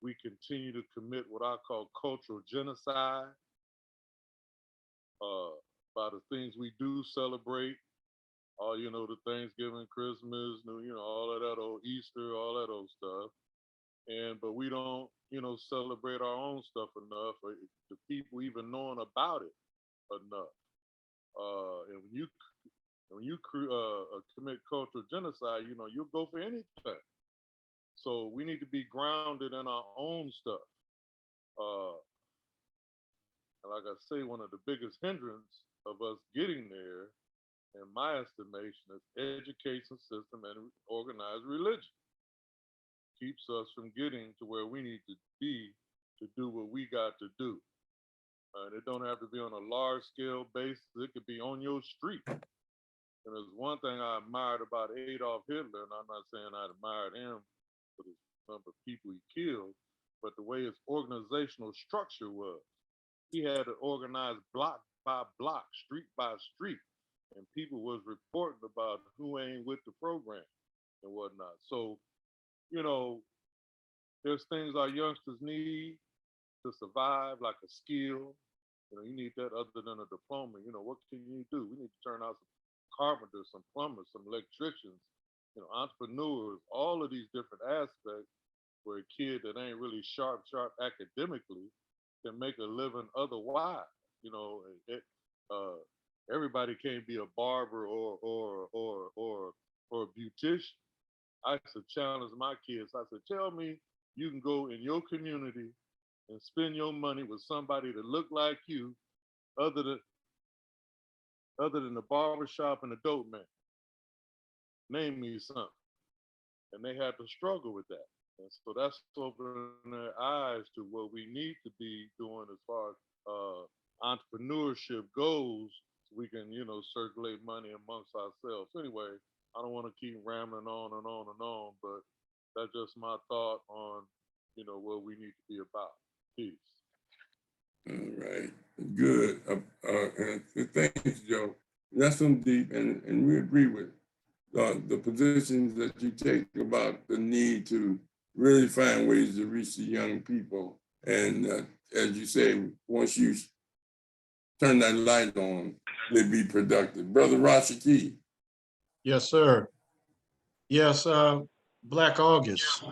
we continue to commit what I call cultural genocide by the things we do celebrate. You know, the Thanksgiving, Christmas, you know, all of that old Easter, all that old stuff. But we don't, you know, celebrate our own stuff enough, or the people even knowing about it enough. And when you commit cultural genocide, you know, you'll go for anything. So we need to be grounded in our own stuff. And like I say, one of the biggest hindrance of us getting there, in my estimation, is education system and organized religion. Keeps us from getting to where we need to be to do what we got to do. And it don't have to be on a large scale basis. It could be on your street. And there's one thing I admired about Adolf Hitler, and I'm not saying I admired him for the number of people he killed, but the way his organizational structure was. He had to organize block by block, street by street, and people was reporting about who ain't with the program and whatnot. So, you know, there's things our youngsters need to survive, like a skill. You know, you need that other than a diploma. You know, what can you do? We need to turn out some carpenters, some plumbers, some electricians, you know, entrepreneurs, all of these different aspects where a kid that ain't really sharp academically can make a living otherwise. You know, everybody can't be a barber or a beautician. I used to challenge my kids. I said, tell me you can go in your community and spend your money with somebody that look like you, other than the barbershop and the dope man. Name me something. And they had to struggle with that. And so that's opening their eyes to what we need to be doing as far as entrepreneurship goes, so we can, you know, circulate money amongst ourselves. Anyway, I don't want to keep rambling on and on and on, but that's just my thought on, you know, what we need to be about. Peace. All right, good. And thanks, Joe. That's some deep, and we agree with the positions that you take about the need to really find ways to reach the young people. And as you say, once you turn that light on, they be productive. Brother Rashaki. Yes, sir. Yes, Black August.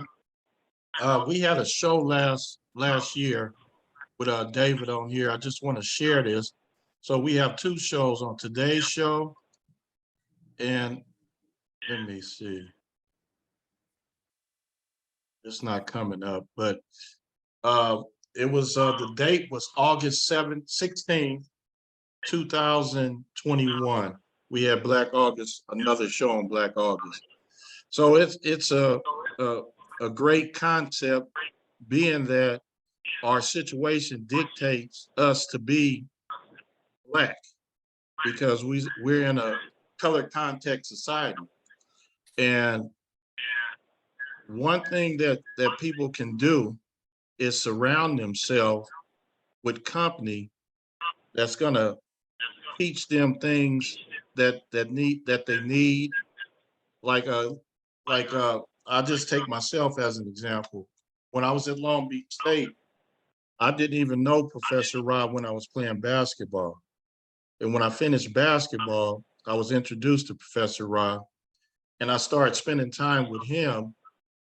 We had a show last year with David on here. I just want to share this. So we have two shows on today's show, and let me see. It's not coming up, but it was the date was August 16th, 2021. we had Black August, another show on Black August. So it's a great concept, being that our situation dictates us to be Black, because we're in a color context society. And one thing that people can do is surround themselves with company that's gonna teach them things that they need. I'll just take myself as an example. When I was at Long Beach State, I didn't even know Professor Rahh when I was playing basketball. And when I finished basketball, I was introduced to Professor Rahh, and I started spending time with him.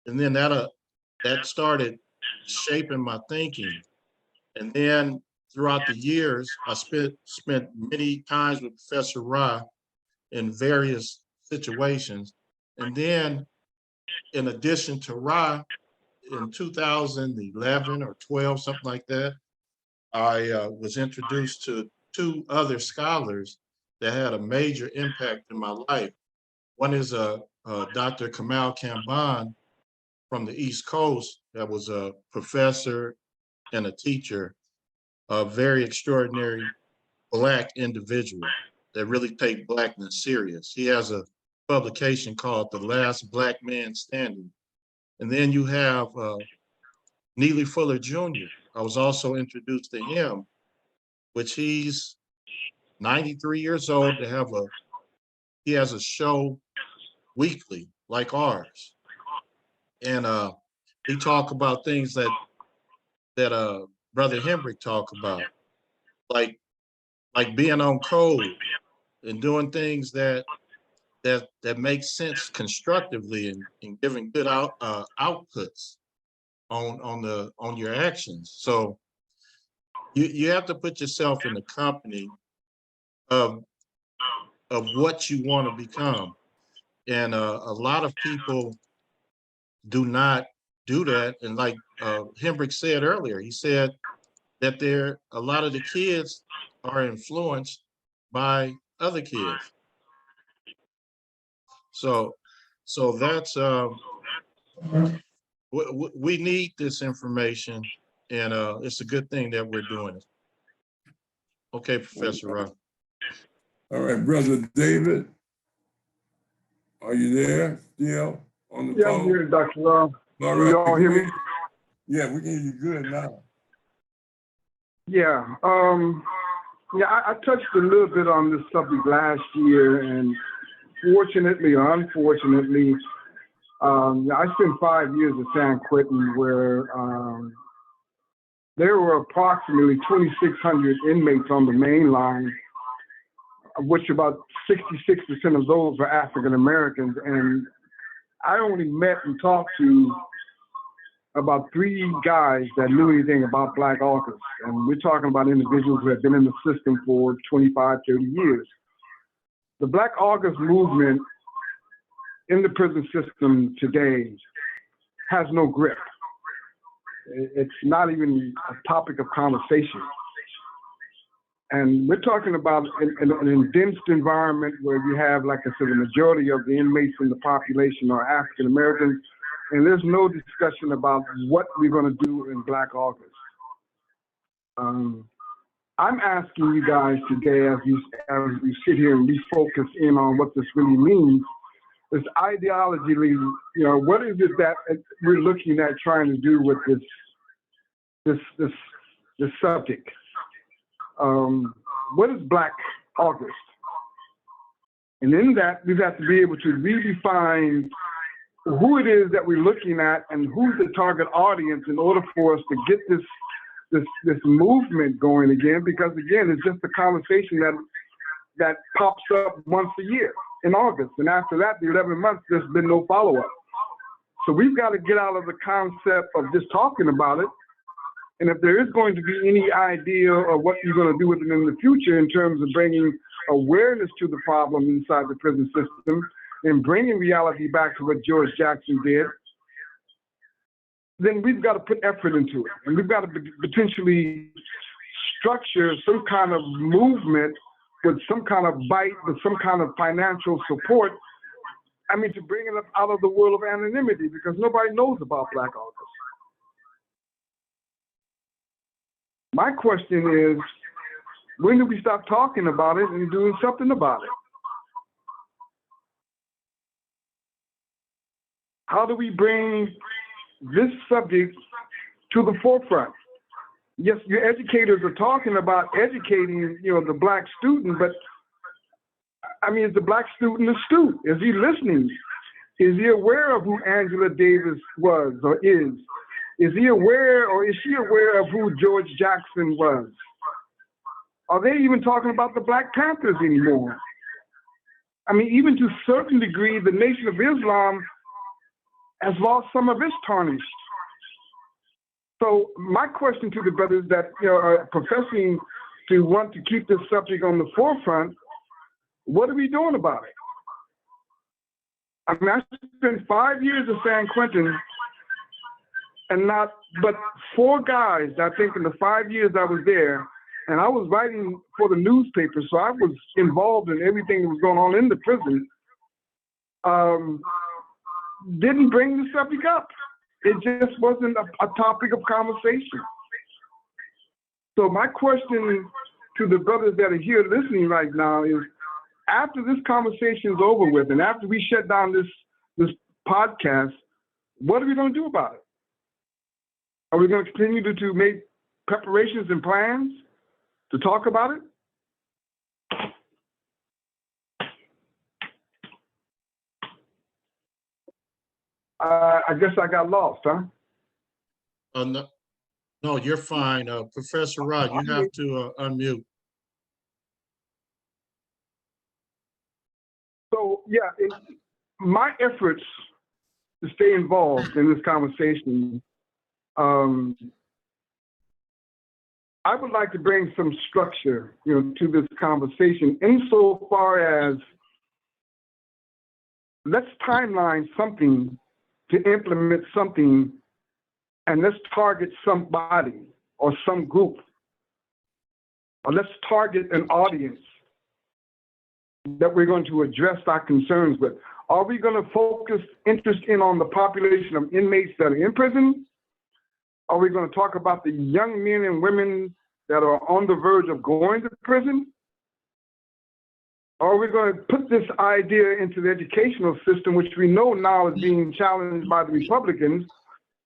And then that started shaping my thinking. And then throughout the years, I spent many times with Professor Rahh in various situations. And then in addition to Rahh, in 2011 or 12, something like that, I was introduced to two other scholars that had a major impact in my life. One is Dr. Kamal Kamban from the East Coast, that was a professor and a teacher, a very extraordinary Black individual that really take Blackness serious. He has a publication called The Last Black Man Standing. And then you have Neely Fuller Jr. I was also introduced to him, which he's 93 years old. He has a show weekly like ours. And he talk about things that Brother Hembrick talk about, like being on code and doing things that make sense constructively, and giving good outputs on your actions. So you have to put yourself in the company of what you want to become. And a lot of people do not do that. And like Hembrick said earlier, he said that a lot of the kids are influenced by other kids. So that's we need this information, and it's a good thing that we're doing it. Okay, Professor Rahh. All right, Brother David, are you there still on the phone? I'm here, Dr. Rahh. All Can right. you all hear me? Yeah, we can hear you good now. Yeah. I touched a little bit on this subject last year, and fortunately or unfortunately, I spent 5 years at San Quentin, where there were approximately 2,600 inmates on the main line, of which about 66% of those were African Americans. And I only met and talked to about 3 guys that knew anything about Black August. And we're talking about individuals who have been in the system for 25, 30 years. The Black August movement in the prison system today has no grip. It's not even a topic of conversation. And we're talking about an condensed environment where you have, like I said, the majority of the inmates in the population are African Americans, and there's no discussion about what we're going to do in Black August. I'm asking you guys today, as we sit here and refocus in on what this really means, is ideologically, what is it that we're looking at trying to do with this subject? What is Black August? And in that, we have to be able to redefine who it is that we're looking at and who's the target audience in order for us to get this movement going again. Because again, it's just a conversation that pops up once a year in August, and after that, the 11 months, there's been no follow-up. So we've got to get out of the concept of just talking about it. And if there is going to be any idea of what you're going to do with it in the future in terms of bringing awareness to the problem inside the prison system and bringing reality back to what George Jackson did, then we've got to put effort into it. And we've got to potentially structure some kind of movement with some kind of bite, with some kind of financial support. I mean, to bring it up out of the world of anonymity, because nobody knows about Black August. My question is, when do we stop talking about it and doing something about it? How do we bring this subject to the forefront? Yes, your educators are talking about educating, the Black student, but I mean, is the Black student astute? Is he listening? Is he aware of who Angela Davis was or is? Is he aware or is she aware of who George Jackson was? Are they even talking about the Black Panthers anymore? I mean, even to a certain degree, the Nation of Islam has lost some of its tarnish. So my question to the brothers that are professing to want to keep this subject on the forefront, what are we doing about it? I mean, I spent 5 years in San Quentin and not but 4 guys, I think, in the 5 years I was there, and I was writing for the newspaper, so I was involved in everything that was going on in the prison, didn't bring the subject up. It just wasn't a topic of conversation. So my question to the brothers that are here listening right now is, after this conversation is over with, and after we shut down this podcast, what are we going to do about it? Are we going to continue to make preparations and plans to talk about it? I guess I got lost, huh? No, you're fine. Professor Rod, you have to unmute. So, yeah, my efforts to stay involved in this conversation, I would like to bring some structure, to this conversation insofar as let's timeline something to implement something, and let's target somebody or some group, or let's target an audience that we're going to address our concerns with. Are we going to focus interest in on the population of inmates that are in prison? Are we going to talk about the young men and women that are on the verge of going to prison? Or are we going to put this idea into the educational system, which we know now is being challenged by the Republicans,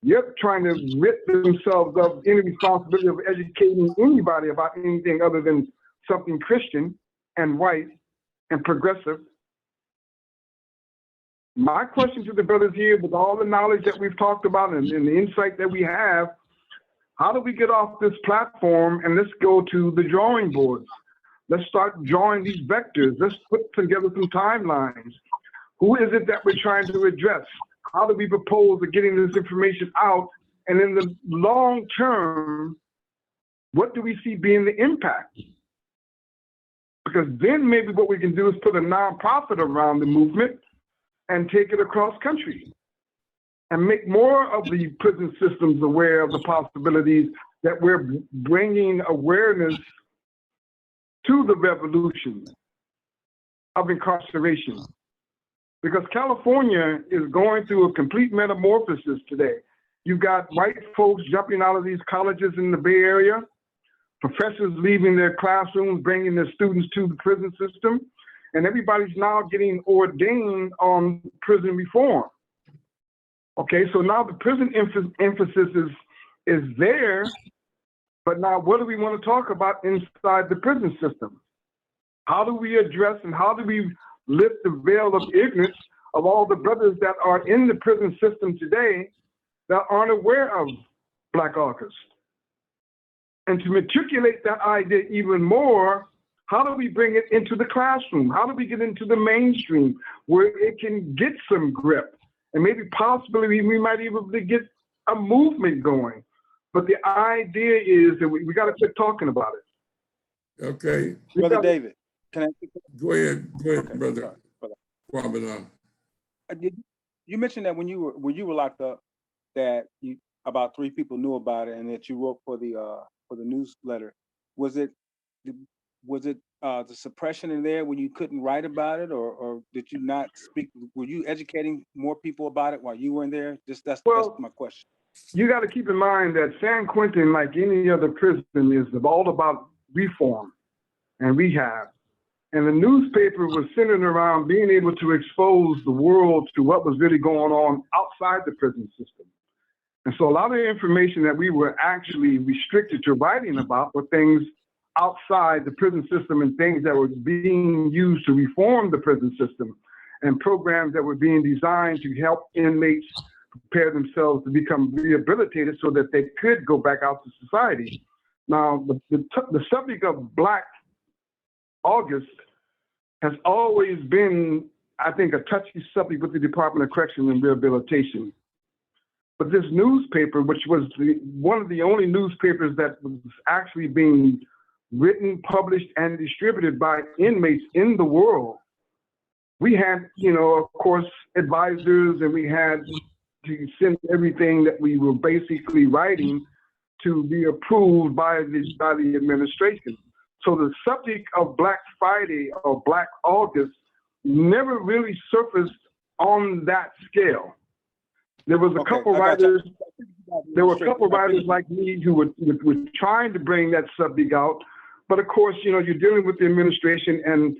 yet trying to rid themselves of any responsibility of educating anybody about anything other than something Christian and white and progressive? My question to the brothers here, with all the knowledge that we've talked about and the insight that we have, how do we get off this platform and let's go to the drawing boards? Let's start drawing these vectors. Let's put together some timelines. Who is it that we're trying to address? How do we propose of getting this information out? And in the long term, what do we see being the impact? Because then maybe what we can do is put a nonprofit around the movement and take it across country and make more of the prison systems aware of the possibilities that we're bringing awareness to the revolution of incarceration. Because California is going through a complete metamorphosis today. You've got white folks jumping out of these colleges in the Bay Area, professors leaving their classrooms, bringing their students to the prison system, and everybody's now getting ordained on prison reform. Okay, so now the prison emphasis is there, but now what do we want to talk about inside the prison system? How do we address and how do we lift the veil of ignorance of all the brothers that are in the prison system today that aren't aware of Black August? And to matriculate that idea even more, how do we bring it into the classroom? How do we get into the mainstream where it can get some grip? And maybe possibly we might even get a movement going. But the idea is that we got to quit talking about it. Okay. Brother David, can I? Go ahead, Okay, brother. sorry. You mentioned that when you were locked up, that about 3 people knew about it, and that you wrote for the newsletter. Was it? Was it the suppression in there when you couldn't write about it, or did you not speak? Were you educating more people about it while you were in there? Just that's Well, my question. you got to keep in mind that San Quentin, like any other prison, is all about reform and rehab. And the newspaper was centered around being able to expose the world to what was really going on outside the prison system. And so a lot of the information that we were actually restricted to writing about were things outside the prison system and things that were being used to reform the prison system and programs that were being designed to help inmates prepare themselves to become rehabilitated so that they could go back out to society. Now, the subject of Black August has always been, I think, a touchy subject with the Department of Correction and Rehabilitation. But this newspaper, which was one of the only newspapers that was actually being written, published, and distributed by inmates in the world, we had, of course, advisors, and we had to send everything that we were basically writing to be approved by the administration. So the subject of Black Friday or Black August never really surfaced on that scale. There was a couple writers. There were a couple writers like me who were trying to bring that subject out, but of course, you're dealing with the administration, and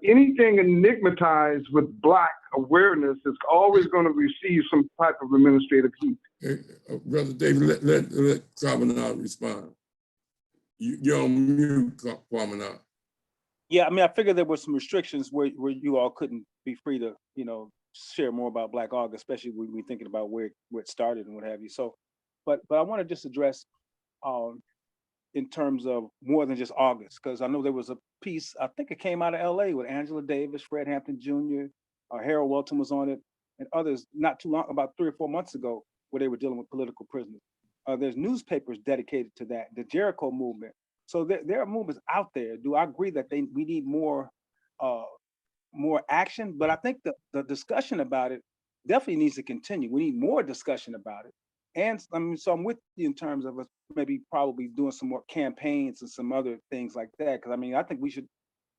anything enigmatized with Black awareness is always going to receive some type of administrative heat. Brother David, let Kavanaugh respond. You're on mute, Kavanaugh. Yeah, I mean, I figured there were some restrictions where you all couldn't be free to, share more about Black August, especially when we're thinking about where it started and what have you. So, but I want to just address in terms of more than just August, because I know there was a piece, I think it came out of LA with Angela Davis, Fred Hampton Jr., Harold Welton was on it, and others not too long, about 3 or 4 months ago, where they were dealing with political prisoners. There's newspapers dedicated to that, the Jericho movement. So there are movements out there. Do I agree that we need more action? But I think the discussion about it definitely needs to continue. We need more discussion about it. And I mean, so I'm with you in terms of us maybe probably doing some more campaigns and some other things like that. Because I mean, I think we should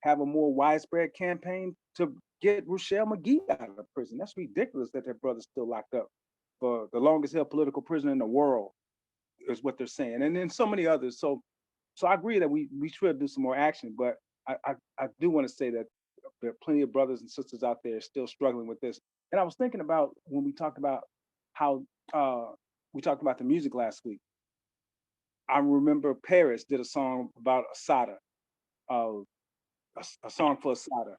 have a more widespread campaign to get Rochelle McGee out of prison. That's ridiculous that their brother's still locked up for the longest held political prisoner in the world, is what they're saying. And then so many others. So I agree that we should do some more action, but I do want to say that there are plenty of brothers and sisters out there still struggling with this. And I was thinking about when we talked about how we talked about the music last week. I remember Paris did a song about Asada, a song for Asada.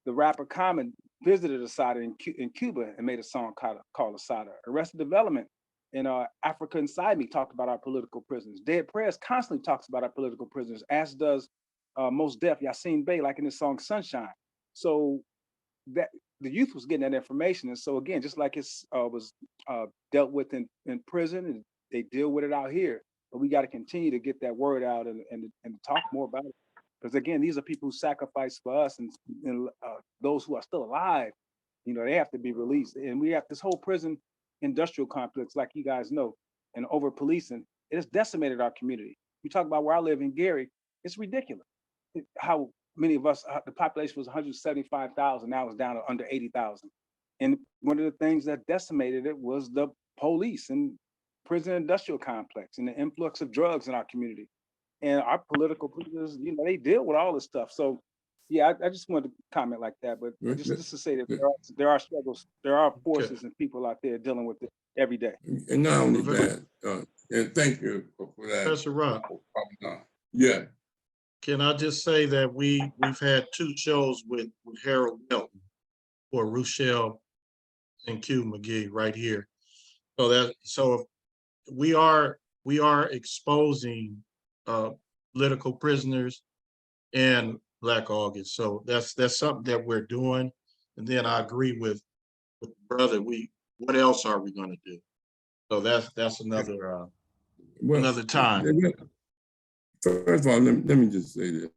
The rapper Common visited Asada in Cuba and made a song called Asada. Arrested Development in Africa Inside Me talked about our political prisoners. Dead Prayers constantly talks about our political prisoners, as does Most Def, Yassine Bey, like in his song Sunshine. So that the youth was getting that information. And so again, just like it was dealt with in prison, and they deal with it out here, but we got to continue to get that word out and talk more about it. Because again, these are people who sacrifice for us, and those who are still alive, they have to be released. And we have this whole prison industrial complex, like you guys know, and over policing, it has decimated our community. You talk about where I live in Gary, it's ridiculous how many of us, the population was 175,000, now it's down to under 80,000. And one of the things that decimated it was the police and prison industrial complex and the influx of drugs in our community. And our political prisoners, they deal with all this stuff. So yeah, I just wanted to comment like that, but just to say that there are struggles, there are forces and people out there dealing with it every day. And not only that, and thank you for that. Professor Rahh. Yeah. Can I just say that we've had 2 shows with Harold Welton or Rochelle and Q McGee right here. So we are exposing political prisoners and Black August. So that's something that we're doing. And then I agree with brother. What else are we going to do? So that's another another time. First of all, let me just say this.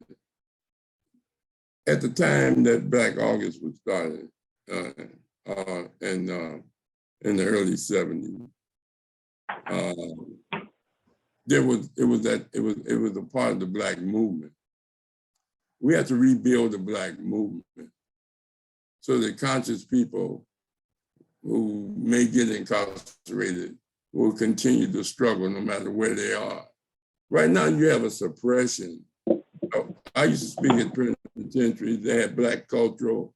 At the time that Black August was started, in the early 70s, it was a part of the Black movement. we have to rebuild the Black movement so that conscious people who may get incarcerated will continue to struggle no matter where they are. Right now, you have a suppression. I used to speak at penitentiaries. They had Black cultural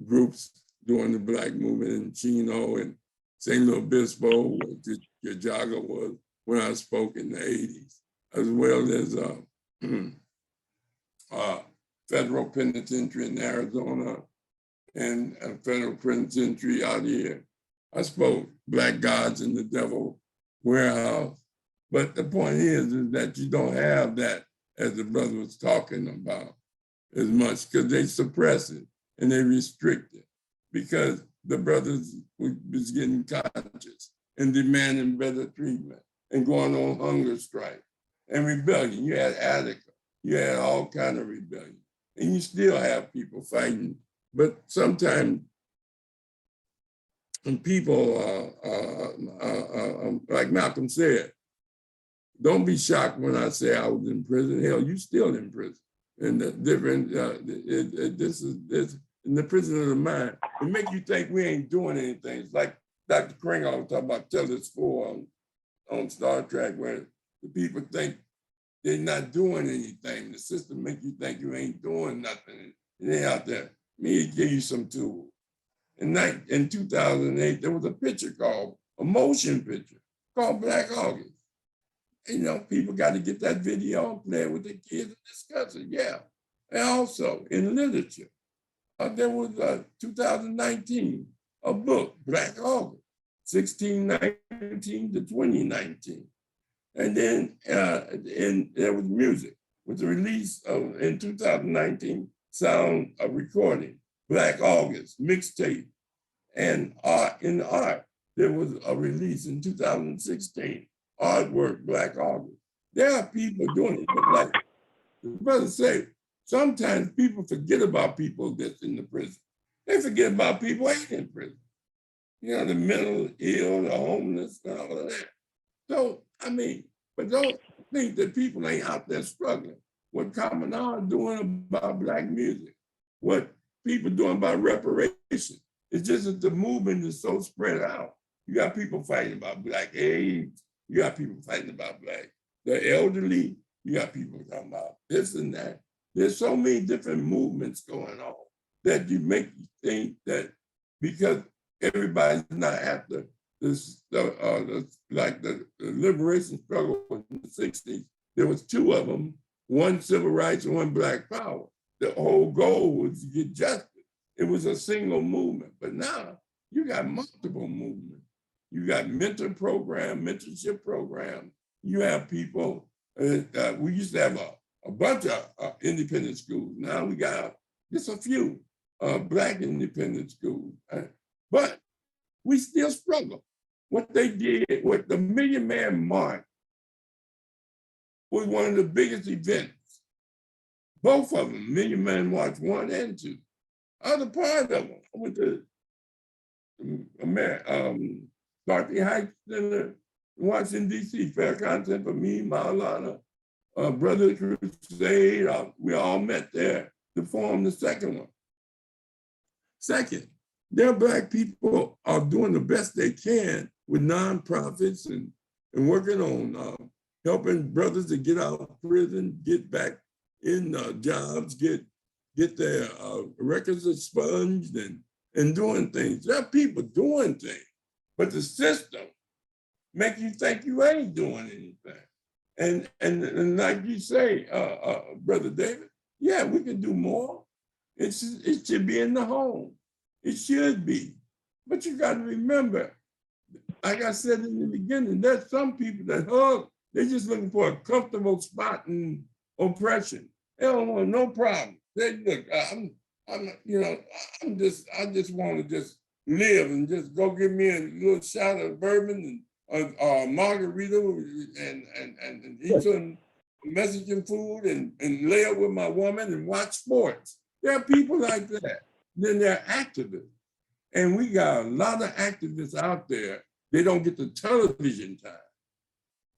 groups during the Black movement in Chino and St. Louis Obispo, where Jaga was when I spoke in the 80s, as well as federal penitentiary in Arizona and a federal penitentiary out here. I spoke Black Gods in the Devil Warehouse. But the point is that you don't have that, as the brother was talking about, as much, because they suppress it and they restrict it, because the brothers was getting conscious and demanding better treatment and going on hunger strike and rebellion. You had Attica, you had all kind of rebellion, and you still have people fighting. But sometimes when people, like Malcolm said, don't be shocked when I say I was in prison. Hell, you still in prison. And the different, this is in the prison of the mind. It make you think we ain't doing anything. It's like Dr. Kringer was talking about Telus 4 on Star Trek, where the people think they're not doing anything. The system make you think you ain't doing nothing. And they out there. Me give you some tools. In 2008, there was a picture a motion picture called Black August. You know, people got to get that video and play it with the kids and discuss it, yeah. And also in literature, there was 2019, a book, Black August, 1619 to 2019. And then there was music with the release of, in 2019, sound a recording, Black August, mixtape. And in art, there was a release in 2016, artwork, Black August. There are people doing it, but like the brother said, sometimes people forget about people that's in the prison. They forget about people ain't in prison. You know, the mentally ill, the homeless, and all of that. So, I mean, but don't think that people ain't out there struggling. What Kaminah is doing about Black music, what people doing about reparations. It's just that the movement is so spread out. You got people fighting about Black AIDS. You got people fighting about the elderly. You got people talking about this and that. There's so many different movements going on that you make you think that because everybody's not after this, like the liberation struggle in the 60s, there was two of them, one civil rights and one Black power. The whole goal was to get justice. It was a single movement, but now you got multiple movements. You got mentorship program. You have people, we used to have a bunch of independent schools. Now we got just a few Black independent schools. But we still struggle. What they did, what the Million Man March was one of the biggest events. Both of them, Million Man March 1 and 2. Other part of them, I went to Dorothy Heights Center, Washington, D.C., fair content for me, Maulana, Brother Crusade. We all met there to form the second one. Second, their Black people are doing the best they can with nonprofits and working on helping brothers to get out of prison, get back in jobs, get their records expunged and doing things. There are people doing things, but the system make you think you ain't doing anything. And like you say, Brother David, yeah, we can do more. It should be in the home. It should be. But you got to remember, like I said in the beginning, there's some people that hug, they're just looking for a comfortable spot in oppression. They don't want no problem. They look, I just want to just live and just go give me a little shot of bourbon and margarita and eat some Mexican food and lay up with my woman and watch sports. There are people like that. Then there are activists. And we got a lot of activists out there. They don't get the television time.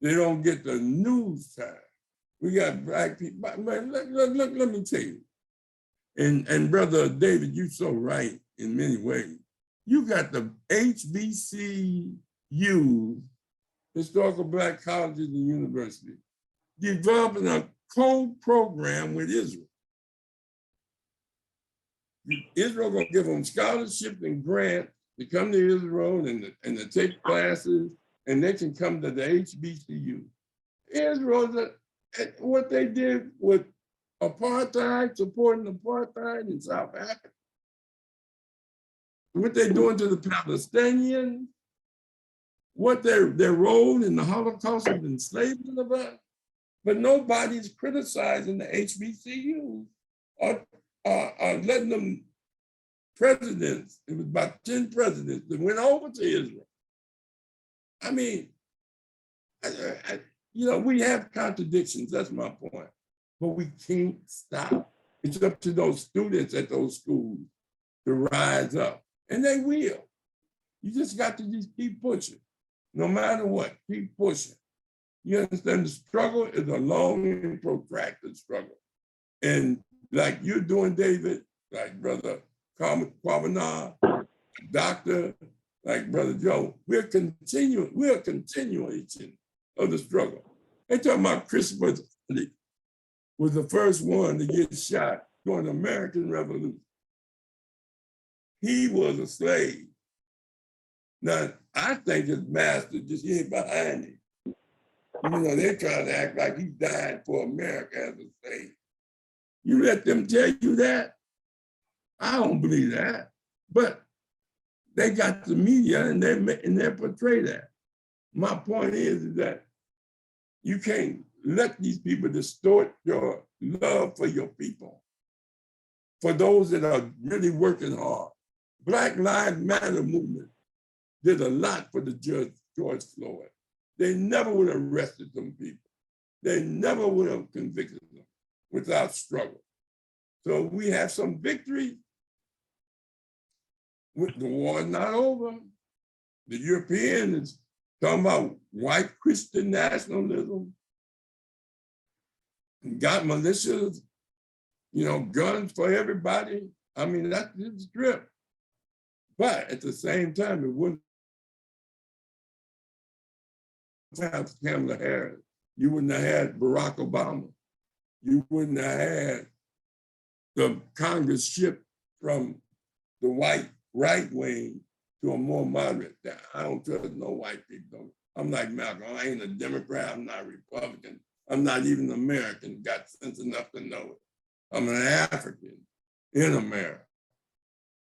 They don't get the news time. We got Black people. Let me tell you, And Brother David, you're so right in many ways. You got the HBCU, Historical Black Colleges and Universities, developing a co-program with Israel. Israel gonna give them scholarships and grants to come to Israel and to take classes, and they can come to the HBCU. Israel, what they did with apartheid, supporting apartheid in South Africa, what they're doing to the Palestinians, what their role in the Holocaust of enslavement about, but nobody's criticizing the HBCUs or letting them presidents, it was about 10 presidents that went over to Israel. I mean, we have contradictions, that's my point, but we can't stop. It's up to those students at those schools to rise up, and they will. You just got to just keep pushing, no matter what, keep pushing. You understand, the struggle is a long and protracted struggle. And like you're doing, David, like Brother Kwabena, Doctor, like Brother Joe, we're continuation of the struggle. They talking about Christopher was the first one to get shot during the American Revolution. He was a slave. Now, I think his master just hid behind him. They're trying to act like he died for America as a slave. You let them tell you that? I don't believe that. But they got the media and they portray that. My point is that you can't let these people distort your love for your people, for those that are really working hard. Black Lives Matter movement did a lot for the George Floyd. They never would have arrested them people. They never would have convicted them without struggle. So we have some victory. The war is not over. The Europeans talking about white Christian nationalism, got militias, guns for everybody. I mean, that's the strip. But at the same time, it wouldn't have Kamala Harris. You wouldn't have had Barack Obama. You wouldn't have had the Congress shift from the white right wing to a more moderate. I don't trust no white people. I'm like Malcolm. I ain't a Democrat. I'm not Republican. I'm not even American. Got sense enough to know it. I'm an African in America.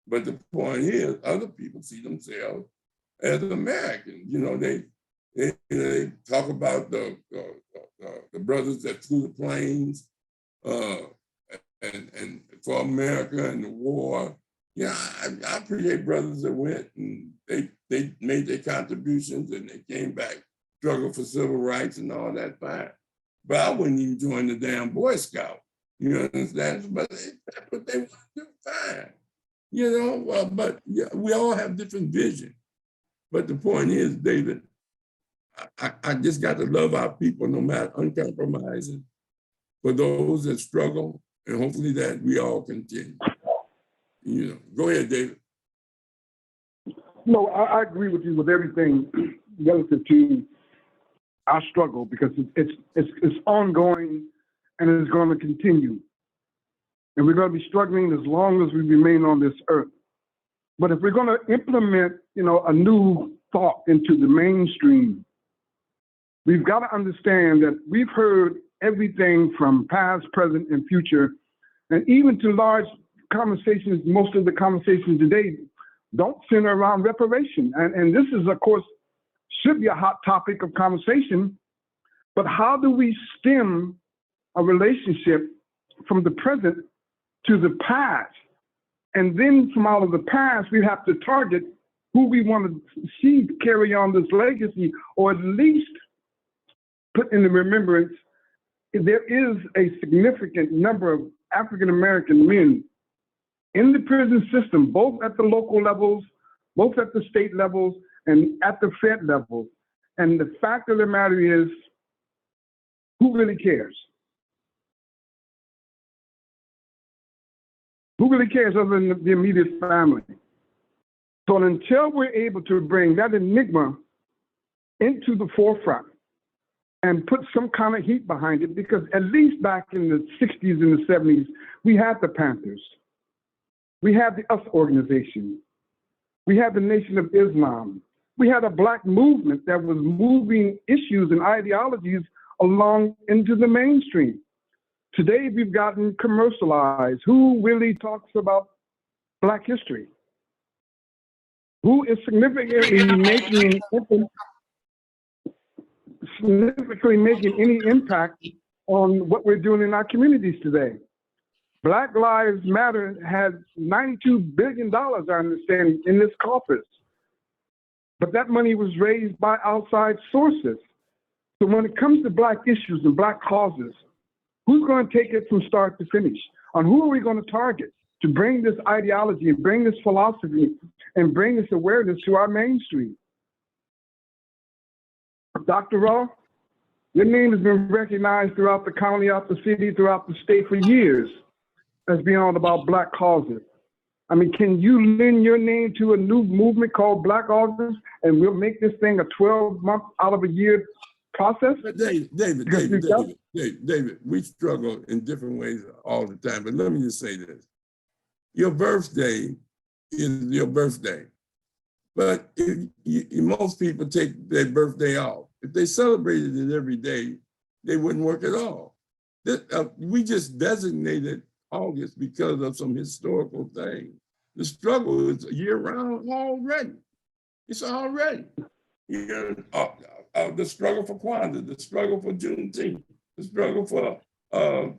But the point is, other people see themselves as Americans. They talk about the brothers that flew the planes and for America and the war. Yeah, I appreciate brothers that went and they made their contributions and they came back, struggled for civil rights and all that fine. But I wouldn't even join the damn Boy Scout. You understand? But that's what they want to do, fine. But yeah, we all have different vision. But the point is, David, I just got to love our people no matter, uncompromising, for those that struggle, and hopefully that we all continue. Go ahead, David. No, I agree with you with everything relative to our struggle, because it's ongoing and it's going to continue. And we're going to be struggling as long as we remain on this earth. But if we're going to implement, a new thought into the mainstream, we've got to understand that we've heard everything from past, present, and future, and even to large conversations. Most of the conversations today don't center around reparation. And this is, of course, should be a hot topic of conversation, but how do we stem a relationship from the present to the past? And then from out of the past, we have to target who we want to see carry on this legacy, or at least put in the remembrance. There is a significant number of African-American men in the prison system, both at the local levels, both at the state levels, and at the Fed level. And the fact of the matter is, who really cares? Who really cares other than the immediate family? So until we're able to bring that enigma into the forefront and put some kind of heat behind it, because at least back in the 60s and the 70s, we had the Panthers. We had the US organization. We had the Nation of Islam. We had a Black movement that was moving issues and ideologies along into the mainstream. Today, we've gotten commercialized. Who really talks about Black history? Who is significantly making any impact on what we're doing in our communities today? Black Lives Matter has $92 billion, I understand, in this corpus. But that money was raised by outside sources. So when it comes to Black issues and Black causes, who's going to take it from start to finish? On who are we going to target to bring this ideology and bring this philosophy and bring this awareness to our mainstream? Dr. Rahh, your name has been recognized throughout the county, throughout the city, throughout the state for years as being all about Black causes. I mean, can you lend your name to a new movement called Black August, and we'll make this thing a 12-month out of a year process? But David, we struggle in different ways all the time. But let me just say this. Your birthday is your birthday. But most people take their birthday off. If they celebrated it every day, they wouldn't work at all. We just designated August because of some historical thing. The struggle is year-round already. It's already. You know, the struggle for Kwanzaa, the struggle for Juneteenth, the struggle for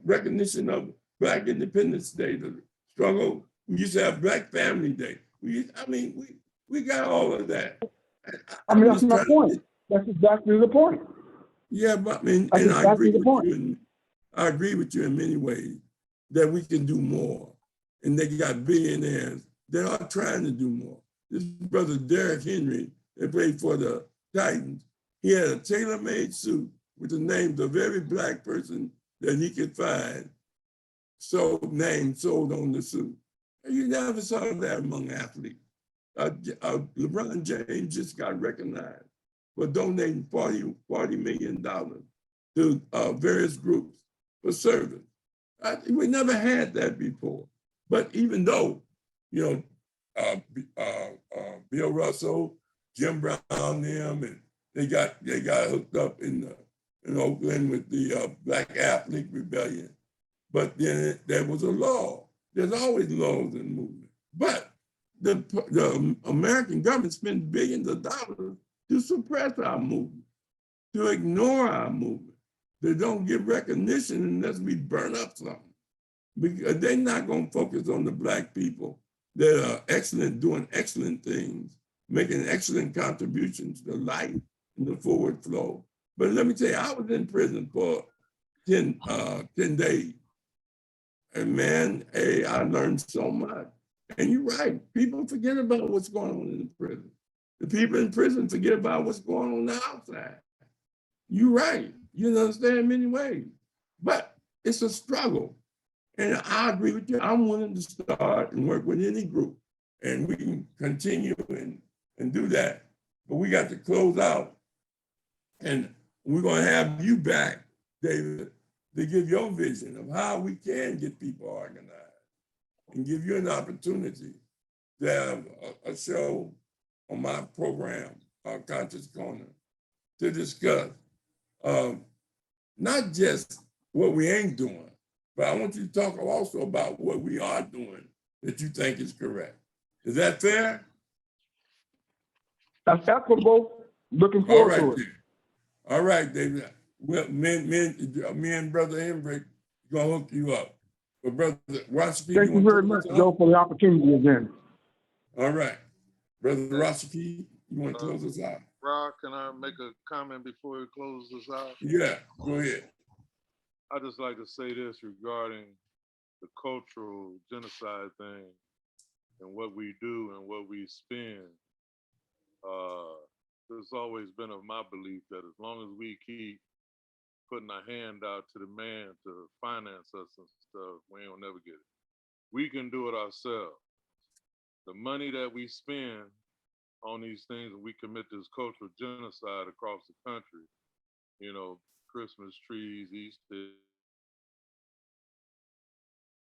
recognition of Black Independence Day, the struggle, we used to have Black Family Day. We got all of that. I mean, that's my point. That's exactly the point. Yeah, but I mean, and I agree with you. I agree with you in many ways that we can do more. And they got billionaires that are trying to do more. This brother Derrick Henry, that played for the Titans, he had a tailor-made suit with the names of every Black person that he could find, sold on the suit. And you never saw that among athletes. LeBron James just got recognized for donating $40 million to various groups for service. We never had that before. But even though, you know, Bill Russell, Jim Brown, them, and they got hooked up in Oakland with the Black Athlete Rebellion. But then there was a law. There's always laws in movement. But the American government spends billions of dollars to suppress our movement, to ignore our movement. They don't give recognition unless we burn up something. Because they're not going to focus on the Black people that are excellent, doing excellent things, making excellent contributions to life and the forward flow. But let me tell you, I was in prison for 10 days. And man, hey, I learned so much. And you're right, people forget about what's going on in the prison. The people in prison forget about what's going on outside. You're right, you understand in many ways. But it's a struggle. And I agree with you. I'm willing to start and work with any group, and we can continue and do that. But we got to close out, and we're going to have you back, David, to give your vision of how we can get people organized and give you an opportunity to have a show on my program, Conscious Corner, to discuss not just what we ain't doing, but I want you to talk also about what we are doing that you think is correct. Is that fair? That's equitable. Looking forward to it. All right, David. Well, me and Brother Hembrick gonna hook you up. But Brother Rashiki, thank you very much, Joe, for the opportunity again. All right. Brother Rashiki, you want to close us out? Rahh, can I make a comment before we close this out? Yeah, go ahead. I just like to say this regarding the cultural genocide thing and what we do and what we spend. It's always been of my belief that as long as we keep putting our hand out to the man to finance us and stuff, we ain't gonna never get it. We can do it ourselves. The money that we spend on these things, and we commit this cultural genocide across the country, you know, Christmas trees, Easter,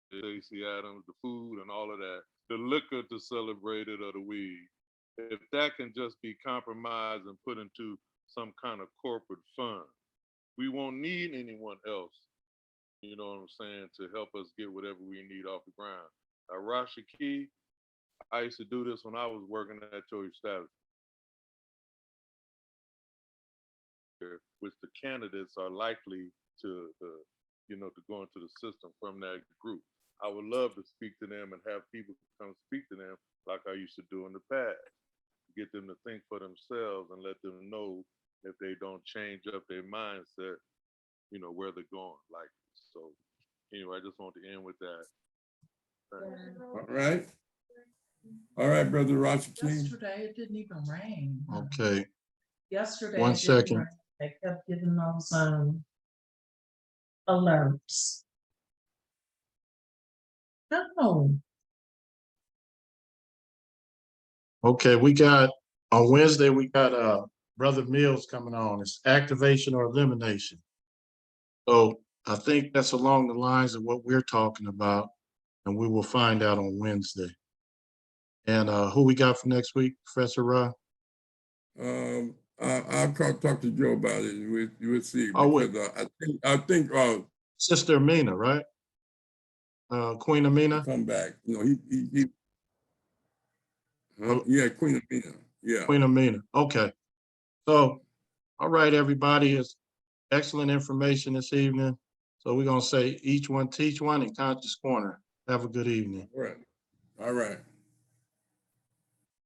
Stacey Adams, the food and all of that, the liquor to celebrate it or the weed, if that can just be compromised and put into some kind of corporate fund, we won't need anyone else, you know what I'm saying, to help us get whatever we need off the ground. Rahh, I used to do this when I was working at your establishment, which the candidates are likely to go into the system from that group. I would love to speak to them and have people come speak to them like I used to do in the past. Get them to think for themselves and let them know if they don't change up their mindset, you know, where they're going. Like, so anyway, I just want to end with that. Thanks. All right. All right, Brother Rahh. Yesterday, it didn't even rain. Okay, Yesterday. one it didn't second. rain. They kept giving those alerts. No. Okay, on Wednesday, we got Brother Mills coming on. It's activation or elimination. So I think that's along the lines of what we're talking about, and we will find out on Wednesday. And who we got for next week, Professor Rahh? I'll talk to Joe about it. We'll see. Oh, Because I think Sister Amina, right? Queen Amina. come back. You know, he yeah, Queen Amina. Yeah. Queen Amina. Okay. So, all right, everybody. It's excellent information this evening. So we're gonna say each one teach one and Conscious Corner. Have a good evening. All right. All right.